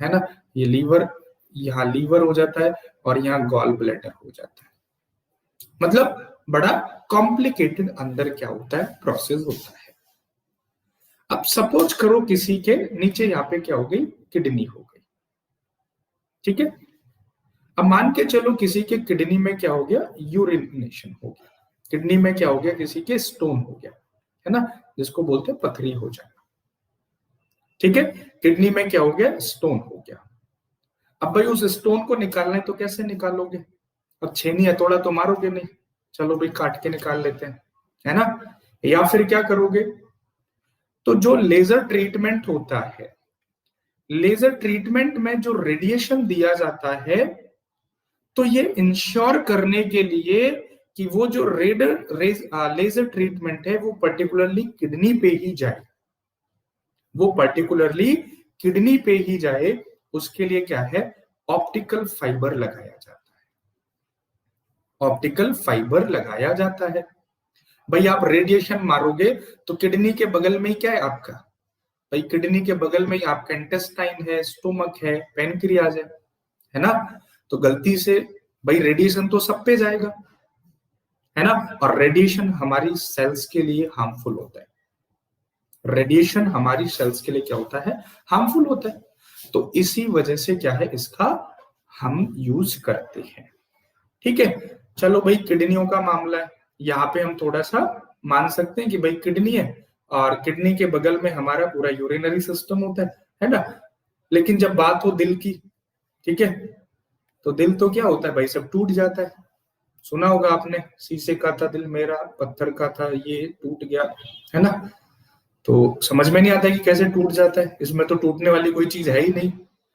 है ना, ये लीवर, यहाँ लीवर हो जाता है, और यहाँ गॉल ब्लैडर हो जाता है। मतलब बड़ा कॉम्प्लिकेटेड अंदर क्या होता है, प्रोसेस होता है। अब सपोज करो किसी के नीचे यहाँ पे क्या हो गई, किडनी हो गई, ठीक है। अब मान के चलो किसी के किडनी में क्या हो गया, यूरिनेशन हो गया, किडनी में क्या हो गया, किसी के स्टोन हो गया, है ना, जिसको बोलते हैं पथरी हो जाना, ठीक है। किडनी में क्या हो गया, स्टोन हो गया। अब भाई उस स्टोन को निकालना है तो कैसे निकालोगे, अब छेनी हथौड़ा तो मारोगे नहीं, चलो भाई काट के निकाल लेते हैं, है ना। या फिर क्या करोगे, तो जो लेजर ट्रीटमेंट होता है, लेजर ट्रीटमेंट में जो रेडिएशन दिया जाता है, तो ये इंश्योर करने के लिए कि वो जो लेजर ट्रीटमेंट है वो पर्टिकुलरली किडनी पे ही जाए, वो पर्टिकुलरली किडनी पे ही जाए, उसके लिए क्या है, ऑप्टिकल फाइबर लगाया जाता है, ऑप्टिकल फाइबर लगाया जाता है। भाई आप रेडिएशन मारोगे तो किडनी के बगल में ही क्या है आपका, भाई किडनी के बगल में ही आपका इंटेस्टाइन है, स्टोमक है, पैनक्रियाज है ना। तो गलती से भाई रेडिएशन तो सब पे जाएगा, है ना, और रेडिएशन हमारी सेल्स के लिए हार्मफुल होता है, रेडिएशन हमारी सेल्स के लिए क्या होता है, हार्मफुल होता है। तो इसी वजह से क्या है, इसका हम यूज करते हैं। ठीक है, चलो भाई किडनियों का मामला है, यहाँ पे हम थोड़ा सा मान सकते हैं कि भाई किडनी है और किडनी के बगल में हमारा पूरा यूरिनरी सिस्टम होता है ना। लेकिन जब बात हो दिल की, ठीक है, तो दिल तो क्या होता है भाई, सब टूट जाता है। सुना होगा आपने, शीशे का था दिल मेरा, पत्थर का था ये टूट गया, है ना। तो समझ में नहीं आता कि कैसे टूट जाता है, इसमें तो टूटने वाली कोई चीज है ही नहीं।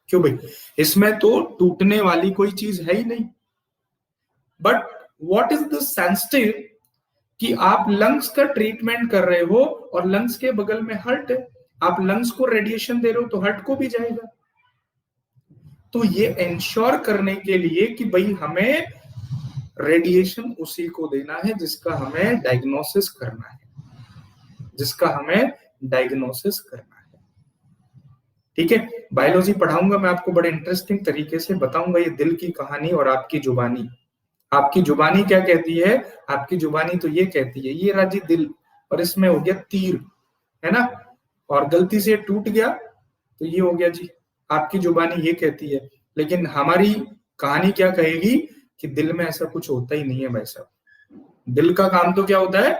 क्यों भाई, इसमें तो टूटने वाली कोई चीज है ही नहीं। But what is the sensitive कि आप लंग्स का ट्रीटमेंट कर रहे हो और लंग्स के बगल में हार्ट है, आप लंग्स को रेडिएशन दे रहे हो तो हार्ट को भी जाएगा। तो ये इंश्योर करने के लिए कि भाई हमें रेडिएशन उसी को देना है जिसका हमें डायग्नोसिस करना है, जिसका हमें डायग्नोसिस करना है। ठीक है, बायोलॉजी पढ़ाऊंगा मैं आपको, बड़े इंटरेस्टिंग तरीके से बताऊंगा ये दिल की कहानी और आपकी जुबानी। आपकी जुबानी क्या कहती है, आपकी जुबानी तो ये कहती है ये राजी दिल और इसमें हो गया तीर, है ना, और गलती से टूट गया तो ये हो गया जी, आपकी जुबानी ये कहती है। लेकिन हमारी कहानी क्या कहेगी कि दिल में ऐसा कुछ होता ही नहीं है भाई साहब। दिल का काम तो क्या होता है,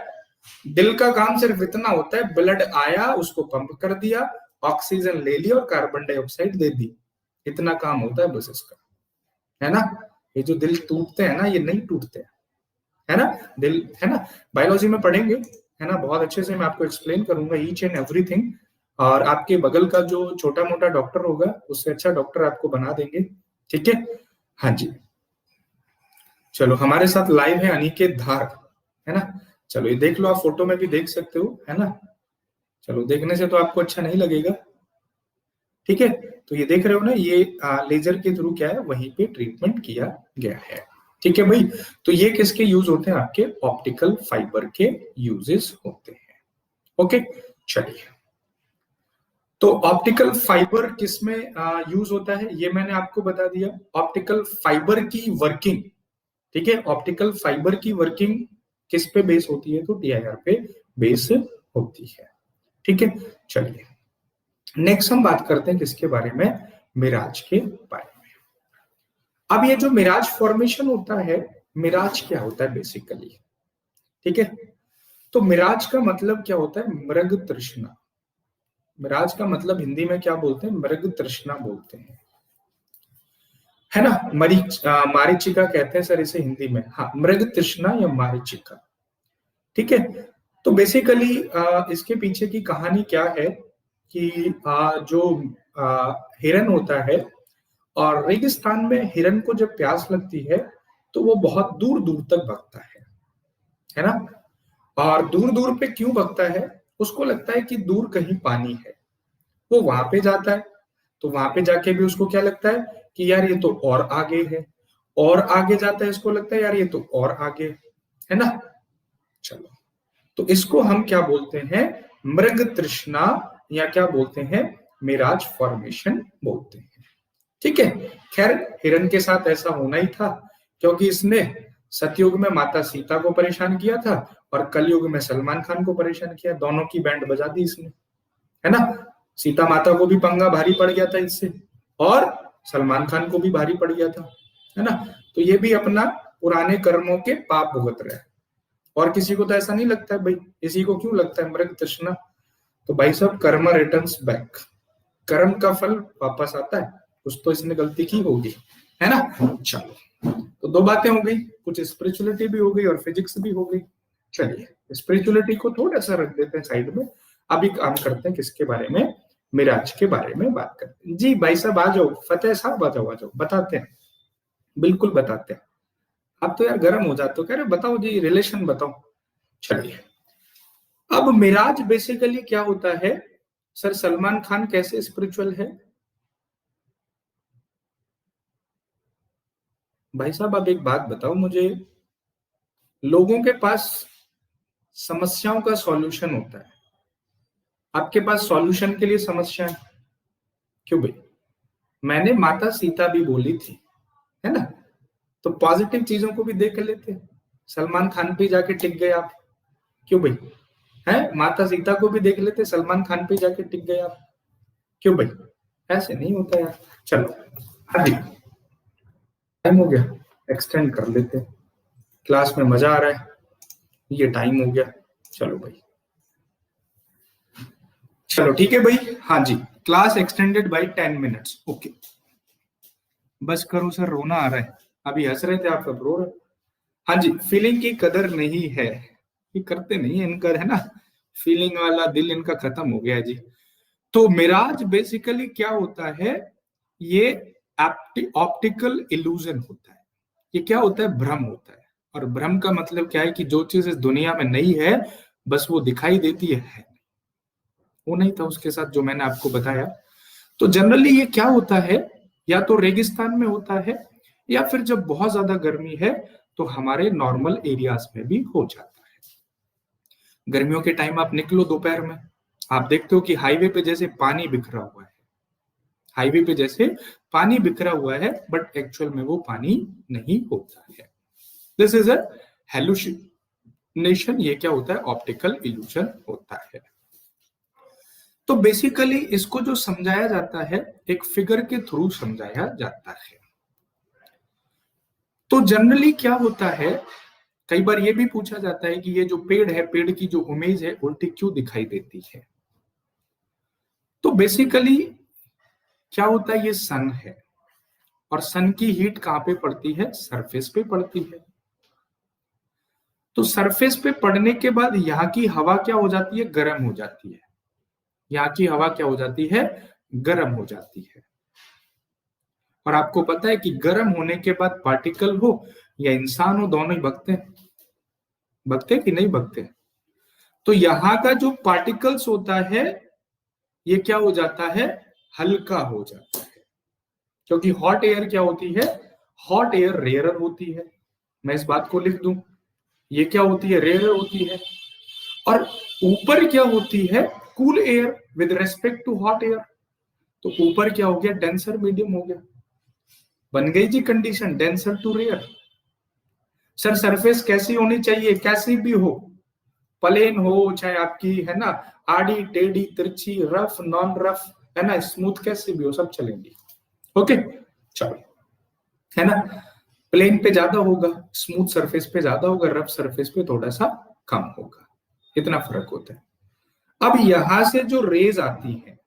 दिल का काम सिर्फ इतना होता है, ब्लड आया उसको पंप कर दिया, ऑक्सीजन ले लिया और कार्बन डाइऑक्साइड दे दी, इतना काम होता है बस इसका, है ना। ये जो दिल टूटते हैं ना, ये नहीं टूटते हैं, है ना, दिल, है ना, बायोलॉजी में पढ़ेंगे, है ना, बहुत अच्छे से मैं आपको एक्सप्लेन करूंगा ईच एंड एवरीथिंग। और आपके बगल का जो छोटा मोटा डॉक्टर होगा उससे अच्छा डॉक्टर आपको बना देंगे। ठीक है, हाँ जी। चलो हमारे साथ लाइव है अनिकेत धार, है ना। चलो ये देख लो, आप फोटो में भी देख सकते हो, है ना। चलो देखने से तो आपको अच्छा नहीं लगेगा, ठीक है। तो ये देख रहे हो ना, ये लेजर के थ्रू क्या है, वहीं पे ट्रीटमेंट किया गया है। ठीक है भाई, तो ये किसके यूज होते हैं, आपके ऑप्टिकल फाइबर के यूजेस होते हैं। ओके, चलिए, तो ऑप्टिकल फाइबर किसमें यूज होता है ये मैंने आपको बता दिया। ऑप्टिकल फाइबर की वर्किंग, ठीक है, ऑप्टिकल फाइबर की वर्किंग किस पे बेस होती है, तो टीआईआर पे बेस होती है। ठीक है, चलिए नेक्स्ट हम बात करते हैं किसके बारे में, मिराज के बारे में। अब ये जो मिराज फॉर्मेशन होता है, मिराज क्या होता है बेसिकली, ठीक है। तो मिराज का मतलब क्या होता है, मृग तृष्णा। मिराज का मतलब हिंदी में क्या बोलते हैं, मृग तृष्णा बोलते हैं, है ना। मारीचिका कहते हैं सर इसे हिंदी में, हाँ, मृग तृष्णा या मारीचिका। ठीक है, तो बेसिकली इसके पीछे की कहानी क्या है कि जो हिरन होता है, और रेगिस्तान में हिरन को जब प्यास लगती है तो वो बहुत दूर दूर तक भागता है ना। और दूर दूर पे क्यों भागता है, उसको लगता है कि दूर कहीं पानी है, वो वहां पे जाता है। तो वहां पे जाके भी उसको क्या लगता है कि यार ये तो और आगे है, और आगे जाता है, इसको लगता है यार ये तो और आगे है ना। चलो, तो इसको हम क्या बोलते हैं, मृग तृष्णा, या क्या बोलते हैं, मिराज फॉर्मेशन बोलते हैं। ठीक है, खैर हिरन के साथ ऐसा होना ही था, क्योंकि इसने सतयुग में माता सीता को परेशान किया था और कलयुग में सलमान खान को परेशान किया, दोनों की बैंड बजा दी इसने, है ना। सीता माता को भी पंगा भारी पड़ गया था इससे, और सलमान खान को भी भारी पड़ गया था, है ना। तो ये भी अपना पुराने कर्मों के पाप भुगत रहे हैं। और किसी को तो ऐसा नहीं लगता है भाई, इसी को क्यों लगता है मृग तृष्णा, तो भाई साहब कर्म रिटर्न्स बैक, कर्म का फल वापस आता है, कुछ तो इसने गलती की होगी, है ना। चलो, तो दो बातें हो गई, कुछ स्पिरिचुअलिटी भी हो गई और फिजिक्स भी हो गई। चलिए स्पिरिचुअलिटी को थोड़ा सा रख देते हैं साइड में, अभी काम करते हैं किसके बारे में, मिराज के बारे में बात करते हैं। जी भाई साहब आ जाओ, फतेह साहब आ जाओ, आ जाओ, बताते हैं, बिल्कुल बताते हैं। आप तो यार गर्म हो जाते हो, कह रहे बताओ जी, रिलेशन बताओ। चलिए, अब मिराज बेसिकली क्या होता है, सर सलमान खान कैसे स्पिरिचुअल है, भाई साहब आप एक बात बताओ मुझे, लोगों के पास समस्याओं का सॉल्यूशन होता है, आपके पास सॉल्यूशन के लिए समस्या है क्यों भाई, मैंने माता सीता भी बोली थी, है ना। तो पॉजिटिव चीजों को भी देख लेते, सलमान खान पे जाके टिक गए आप, क्यों भाई, है, माता सीता को भी देख लेते, सलमान खान पे जाके टिक गए आप। क्यों भाई, ऐसे नहीं होता यार। चलो अभी टाइम हो गया, एक्सटेंड कर लेते, क्लास में मजा आ रहा है, ये टाइम हो गया। चलो भाई, चलो ठीक है भाई, हाँ जी, class extended by 10 minutes. Okay, बस करो सर, रोना आ रहा है, अभी हंस रहे थे आप, सब रो रहे। हाँ जी, फीलिंग की कदर नहीं है, ये करते नहीं है इनका, है ना, फीलिंग वाला दिल इनका खत्म हो गया है जी। तो मिराज बेसिकली क्या होता है, ये ऑप्टिकल इल्यूजन होता है। ये क्या होता है, भ्रम होता है। और भ्रम का मतलब क्या है कि जो चीज इस दुनिया में नहीं है, बस वो दिखाई देती है। वो नहीं था उसके साथ जो मैंने आपको बताया। तो जनरली ये क्या होता है, या तो रेगिस्तान में होता है, या फिर जब बहुत ज्यादा गर्मी है तो हमारे नॉर्मल एरियाज में भी हो जाता है। गर्मियों के टाइम आप निकलो दोपहर में, आप देखते हो कि हाईवे पे जैसे पानी बिखरा हुआ है, हाईवे पे जैसे पानी बिखरा हुआ है, बट एक्चुअल में वो पानी नहीं होता है। दिस इज अ हेलुसिनेशन, ये क्या होता है, ऑप्टिकल इल्यूजन होता है। तो बेसिकली इसको जो समझाया जाता है, एक फिगर के थ्रू समझाया जाता है। तो जनरली क्या होता है, कई बार ये भी पूछा जाता है कि ये जो पेड़ है, पेड़ की जो इमेज है उल्टी क्यों दिखाई देती है। तो बेसिकली क्या होता है, ये सन है, और सन की हीट कहां पे पड़ती है, सरफेस पे पड़ती है। तो सरफेस पे पड़ने के बाद यहाँ की हवा क्या हो जाती है, गर्म हो जाती है। यहाँ की हवा क्या हो जाती है, गर्म हो जाती है। और आपको पता है कि गर्म होने के बाद पार्टिकल हो या इंसान हो, दोनों ही भगते हैं, भगते कि नहीं भगते। तो यहाँ का जो पार्टिकल्स होता है, ये क्या हो जाता है, हल्का हो जाता है। क्योंकि हॉट एयर क्या होती है, हॉट एयर रेयर होती है। मैं इस बात को लिख दूं, ये क्या होती है, रेयर होती है। और ऊपर क्या होती है, cool air with respect to hot air. तो ऊपर क्या हो गया, डेंसर मीडियम हो गया, बन गई जी condition, denser to rarer. Sir surface कैसी होनी चाहिए, कैसी भी हो, प्लेन हो चाहे आपकी, है ना, आड़ी टेढ़ी तिरछी, रफ नॉन रफ, है ना, स्मूथ, कैसी भी हो, सब चलेंगी। ओके, चलो, है ना, प्लेन पे ज्यादा होगा, स्मूथ सरफेस पे ज्यादा होगा, रफ सरफेस पे थोड़ा सा कम होगा, इतना फर्क होता है। अब यहां से जो रेज आती है,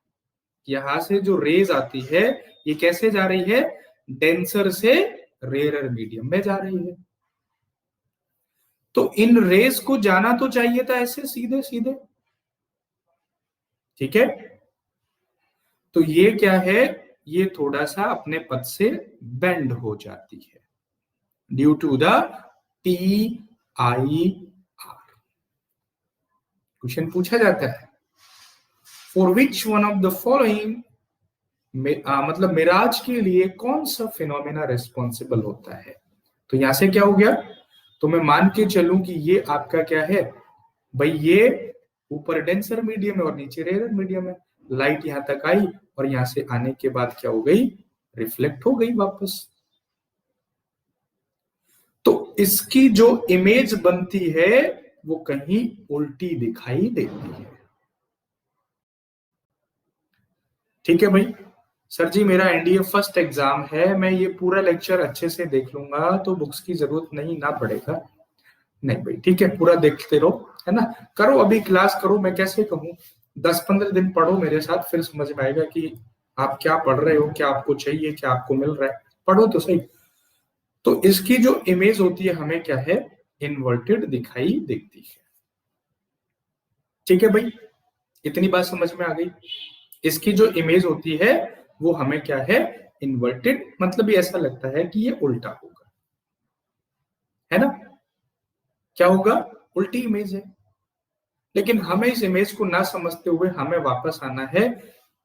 यहां से जो रेज आती है, ये कैसे जा रही है, डेंसर से रेयरर मीडियम में जा रही है। तो इन रेस को जाना तो चाहिए था ऐसे सीधे सीधे, ठीक है। तो ये क्या है, ये थोड़ा सा अपने पथ से बेंड हो जाती है, due to the T I R. Question पूछा जाता है, for which one of the following, मतलब मिराज के लिए कौन सा फिनोमेना रिस्पॉन्सिबल होता है। तो यहां से क्या हो गया, तो मैं मान के चलूं कि ये आपका क्या है भाई, ये ऊपर डेंसर मीडियम है और नीचे रेयर मीडियम है। लाइट यहां तक आई और यहां से आने के बाद क्या हो गई, रिफ्लेक्ट हो गई वापस। तो इसकी जो इमेज बनती है वो कहीं उल्टी दिखाई देती है। ठीक है भाई, सर जी मेरा एनडीए फर्स्ट एग्जाम है, मैं ये पूरा लेक्चर अच्छे से देख लूंगा तो बुक्स की जरूरत नहीं ना पड़ेगा। नहीं भाई ठीक है, पूरा देखते रहो, है ना, करो अभी क्लास करो। मैं कैसे कहूँ, 10-15 दिन पढ़ो मेरे साथ, फिर समझ में आएगा कि आप क्या पढ़ रहे हो, क्या आपको चाहिए, क्या आपको मिल रहा है, पढ़ो तो सही। तो इसकी जो इमेज होती है हमें क्या है, इन्वर्टेड दिखाई देती है। ठीक है भाई, इतनी बात समझ में आ गई। इसकी जो इमेज होती है वो हमें क्या है, इन्वर्टेड, मतलब ये ऐसा लगता है कि ये उल्टा होगा, है ना, क्या होगा, उल्टी इमेज है। लेकिन हमें इस इमेज को ना समझते हुए हमें वापस आना है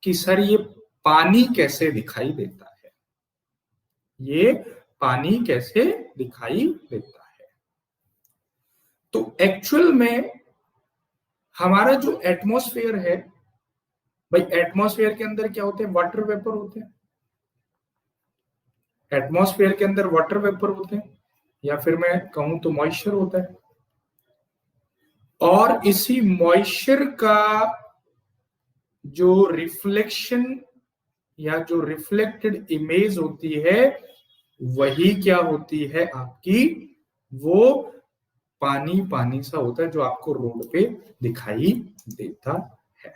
कि सर ये पानी कैसे दिखाई देता है, ये पानी कैसे दिखाई देता है। तो एक्चुअल में हमारा जो एटमॉस्फेयर है भाई, एटमॉस्फेयर के अंदर क्या होते हैं, वाटर वेपर होते हैं। एटमॉस्फेयर के अंदर वाटर वेपर होते हैं, या फिर मैं कहूं तो मॉइस्चर होता है। और इसी मॉइस्चर का जो रिफ्लेक्शन या जो रिफ्लेक्टेड इमेज होती है वही क्या होती है आपकी, वो पानी पानी सा होता है जो आपको रोड पे दिखाई देता है।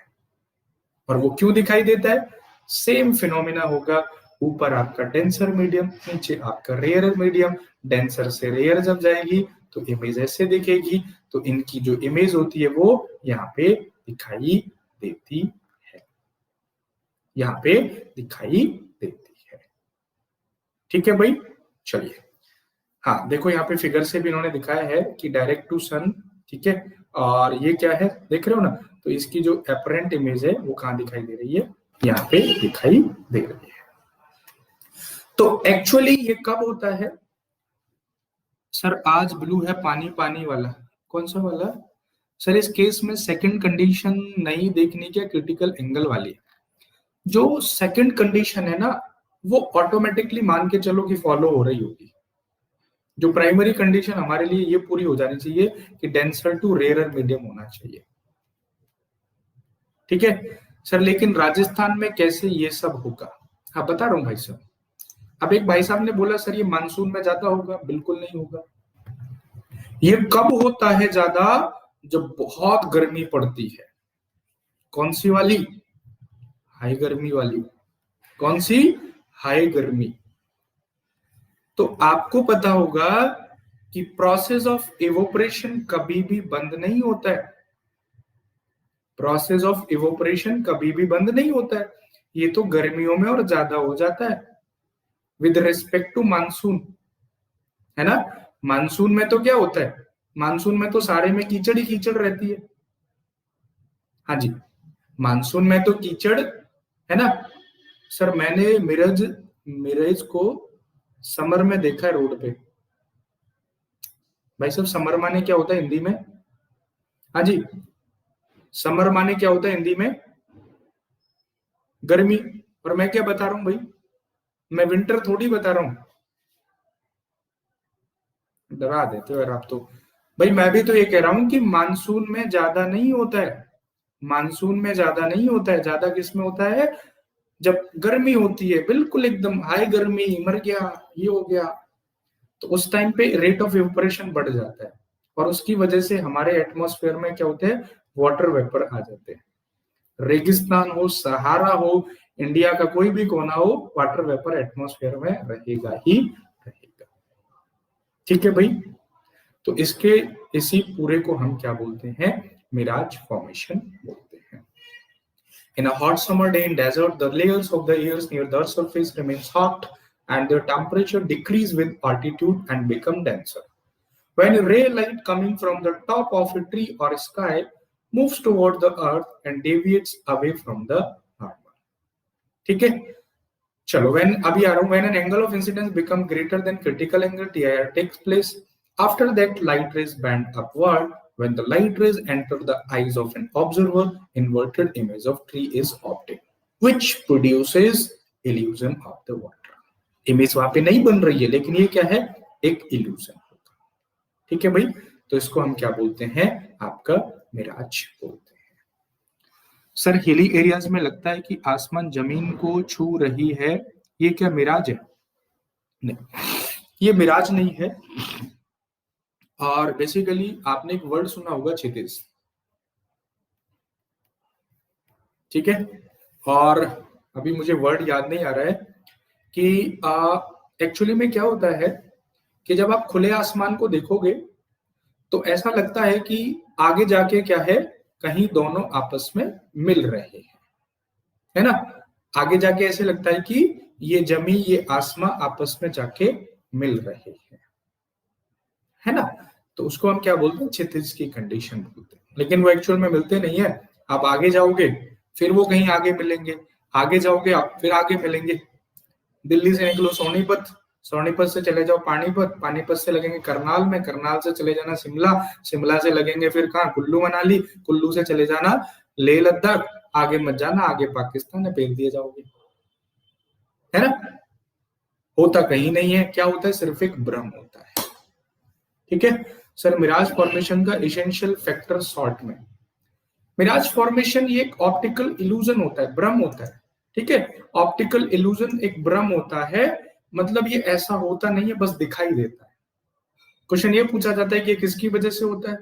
और वो क्यों दिखाई देता है? सेम फिनोमिना होगा, ऊपर आपका डेंसर मीडियम, नीचे आपका रेयर मीडियम। डेंसर से रेयर जब जाएगी तो इमेज ऐसे दिखेगी, तो इनकी जो इमेज होती है वो यहाँ पे दिखाई देती है, यहाँ पे दिखाई देती है। ठीक है भाई, चलिए। हाँ देखो यहाँ पे फिगर से भी इन्होंने दिखाया है कि डायरेक्ट टू सन, ठीक है। और ये क्या है देख रहे हो ना, तो इसकी जो अपरेंट इमेज है वो कहाँ दिखाई दे रही है, यहाँ पे दिखाई दे रही है। तो एक्चुअली ये कब होता है? सर आज ब्लू है पानी पानी वाला, कौन सा वाला? सर इस केस में सेकंड कंडीशन नहीं देखनी, क्या क्रिटिकल एंगल वाली। जो सेकंड कंडीशन है ना वो ऑटोमेटिकली मान के चलो कि फॉलो हो रही होगी। जो प्राइमरी कंडीशन हमारे लिए ये पूरी हो जानी चाहिए कि डेंसर टू रेयर मीडियम होना चाहिए, ठीक है सर। लेकिन राजस्थान में कैसे ये सब होगा? हाँ बता रहा हूँ भाई साहब। अब एक भाई साहब ने बोला सर ये मानसून में ज्यादा होगा, बिल्कुल नहीं होगा। ये कब होता है ज्यादा? जब बहुत गर्मी पड़ती है। कौन सी वाली? हाई गर्मी वाली। कौन सी? हाई गर्मी। तो आपको पता होगा कि प्रोसेस ऑफ इवोपरेशन कभी भी बंद नहीं होता है। प्रोसेस ऑफ इवोपरेशन कभी भी बंद नहीं होता है। ये तो गर्मियों में और ज्यादा हो जाता है विद रिस्पेक्ट टू मानसून, है ना। मानसून में तो क्या होता है? मानसून में तो सारे में कीचड़ ही कीचड़ रहती है। हाँ जी, मानसून में तो कीचड़ है ना। सर मैंने मिरज मिरज को समर में देखा है रोड पे। भाई साहब समर माने क्या होता है हिंदी में? हाँ जी, समर माने क्या होता है हिंदी में? गर्मी। और मैं क्या बता रहा हूं भाई, मैं विंटर थोड़ी बता रहा हूं। डरा देते हो यार आप तो। भाई मैं भी तो ये कह रहा हूं कि मानसून में ज्यादा नहीं होता है। मानसून में ज्यादा नहीं होता है। ज्यादा किस में होता है? जब गर्मी होती है, बिल्कुल एकदम हाई गर्मी, मर गया, ये हो गया, तो उस टाइम पे रेट ऑफ इवेपोरेशन बढ़ जाता है। और उसकी वजह से हमारे एटमॉस्फेयर में क्या होते हैं? वाटर वेपर आ जाते हैं। रेगिस्तान हो, सहारा हो, इंडिया का कोई भी कोना हो, वाटर वेपर एटमॉस्फेयर में रहेगा ही रहेगा। ठीक है भाई, तो इसके इसी पूरे को हम क्या बोलते हैं? मिराज फॉर्मेशन बोलते हैं। In a hot summer day in desert, the layers of the air near the Earth's surface remains hot and their temperature decrease with altitude and become denser. When a ray light coming from the top of a tree or sky moves toward the earth and deviates away from the normal. ठीक है, चलो when अभी आ रहा हूं, when an angle of incidence become greater than critical angle TIR takes place, after that light rays bend upward. When the light rays enter the eyes of an observer, inverted image of tree is obtained, which produces illusion of the water. Image वहां पे नहीं बन रही है, लेकिन ये क्या है? एक इल्यूजन होगा। ठीक है भाई, तो इसको हम क्या बोलते हैं? आपका मिराज बोलते हैं। सर हिली एरियाज में लगता है कि आसमान जमीन को छू रही है, ये क्या मिराज है? नहीं, ये मिराज नहीं है। और बेसिकली आपने एक वर्ड सुना होगा क्षितिज, ठीक है। और अभी मुझे वर्ड याद नहीं आ रहा है कि एक्चुअली में क्या होता है कि जब आप खुले आसमान को देखोगे तो ऐसा लगता है कि आगे जाके क्या है, कहीं दोनों आपस में मिल रहे हैं, है ना। आगे जाके ऐसे लगता है कि ये जमी ये आसमां आपस में जाके मिल रहे हैं, है ना। तो उसको हम क्या बोलते हैं? क्षितिज की कंडीशन बोलते हैं। लेकिन वो एक्चुअल में मिलते नहीं है। आप आगे जाओगे फिर वो कहीं आगे मिलेंगे, आगे जाओगे आप फिर आगे मिलेंगे। दिल्ली से निकलो सोनीपत, सोनीपत से चले जाओ पानीपत, पानीपत से लगेंगे करनाल में, करनाल से चले जाना शिमला, शिमला से लगेंगे फिर कहाँ? कुल्लू मनाली, कुल्लू से चले जाना लेह लद्दाख, आगे मत जाना, आगे पाकिस्तान है, फेंक दिए जाओगे, है ना। होता कहीं नहीं है। क्या होता है? सिर्फ एक भ्रम होता है। ठीक है, सर मिराज फॉर्मेशन का एसेंशियल फैक्टर शॉर्ट में, मिराज फॉर्मेशन ये एक ऑप्टिकल इल्यूजन होता है, भ्रम होता है, ठीक है। ऑप्टिकल इल्यूजन एक भ्रम होता है, मतलब ये ऐसा होता नहीं है, बस दिखाई देता है। क्वेश्चन ये पूछा जाता है कि ये किसकी वजह से होता है,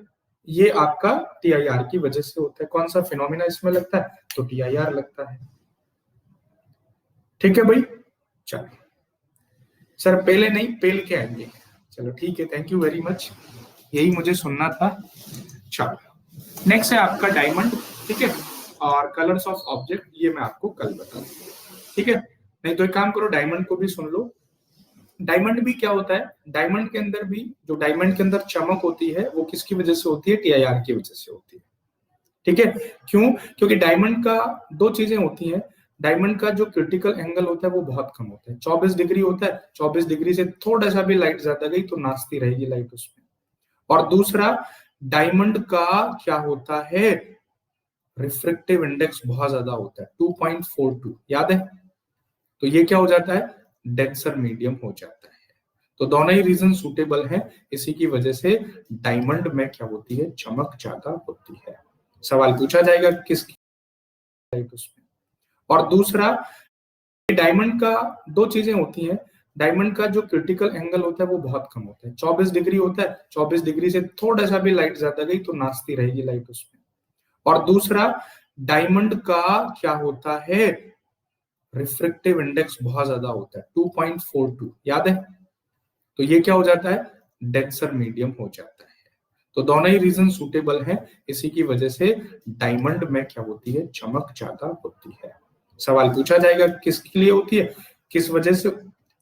ये आपका टीआईआर की वजह से होता है। कौन सा फिनोमिना इसमें लगता है, तो टीआईआर लगता है। ठीक है भाई, चलो सर पहले नहीं पेल के आएंगे, चलो ठीक है, थैंक यू वेरी मच, यही मुझे सुनना था। चलो नेक्स्ट है आपका डायमंड, ठीक है, और कलर्स ऑफ ऑब्जेक्ट ये मैं आपको कल बता दूंगा, ठीक है। नहीं तो एक काम करो, डायमंड को भी सुन लो। डायमंड भी क्या होता है, डायमंड के अंदर भी जो डायमंड के अंदर चमक होती है वो किसकी वजह से होती है, टीआईआर की वजह से होती है, ठीक है। क्यों, क्योंकि डायमंड का दो चीजें होती हैं, डायमंड का जो क्रिटिकल एंगल होता है वो बहुत कम होता है, 24 डिग्री होता है, 24 डिग्री से थोड़ा सा भी लाइट ज्यादा गई तो नाचती रहेगी लाइट उसमें। और दूसरा, डायमंड का क्या होता है, रिफ्रैक्टिव इंडेक्स बहुत ज्यादा होता है, 2.42, याद है। तो ये क्या हो जाता है, डेंसर मीडियम हो जाता है। तो दोनों ही रीजन सूटेबल हैं, इसी की वजह से डायमंड में क्या होती है, चमक ज्यादा होती है। सवाल पूछा जाएगा किसकी लाइट उसमें। और दूसरा, डायमंड का दो चीजें होती हैं, डायमंड का जो क्रिटिकल एंगल होता है वो बहुत कम होता है, 24 डिग्री होता है, 24 डिग्री से थोड़ा सा भी लाइट ज्यादा गई तो नाचती रहेगी लाइट उसमें। और दूसरा, डायमंड का क्या होता है, रिफ्रैक्टिव इंडेक्स बहुत ज्यादा होता है, 2.42, याद है। तो ये क्या हो जाता है, डेंसर मीडियम हो जाता है। तो दोनों ही रीजन सूटेबल हैं, इसी की वजह से डायमंड में क्या होती है, चमक ज्यादा होती है। सवाल पूछा जाएगा किसके लिए होती है, किस वजह से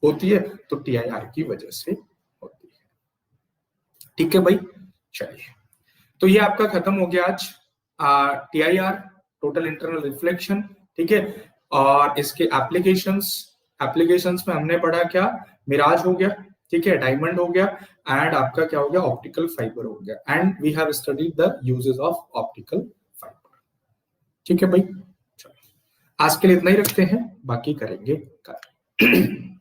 होती है, तो टीआईआर की वजह से होती है। ठीक है भाई, चलिए तो ये आपका खत्म हो गया आज टीआईआर, टोटल इंटरनल रिफ्लेक्शन, ठीक है। और इसके एप्लीकेशंस में हमने पढ़ा क्या, मिराज हो गया, ठीक है, डायमंड हो गया, एंड आपका क्या हो गया, ऑप्टिकल फाइबर हो गया, and we have studied the uses of optical fibre. ठीक है भाई, चलो आज के लिए इतना ही रखते हैं, बाकी करेंगे कल।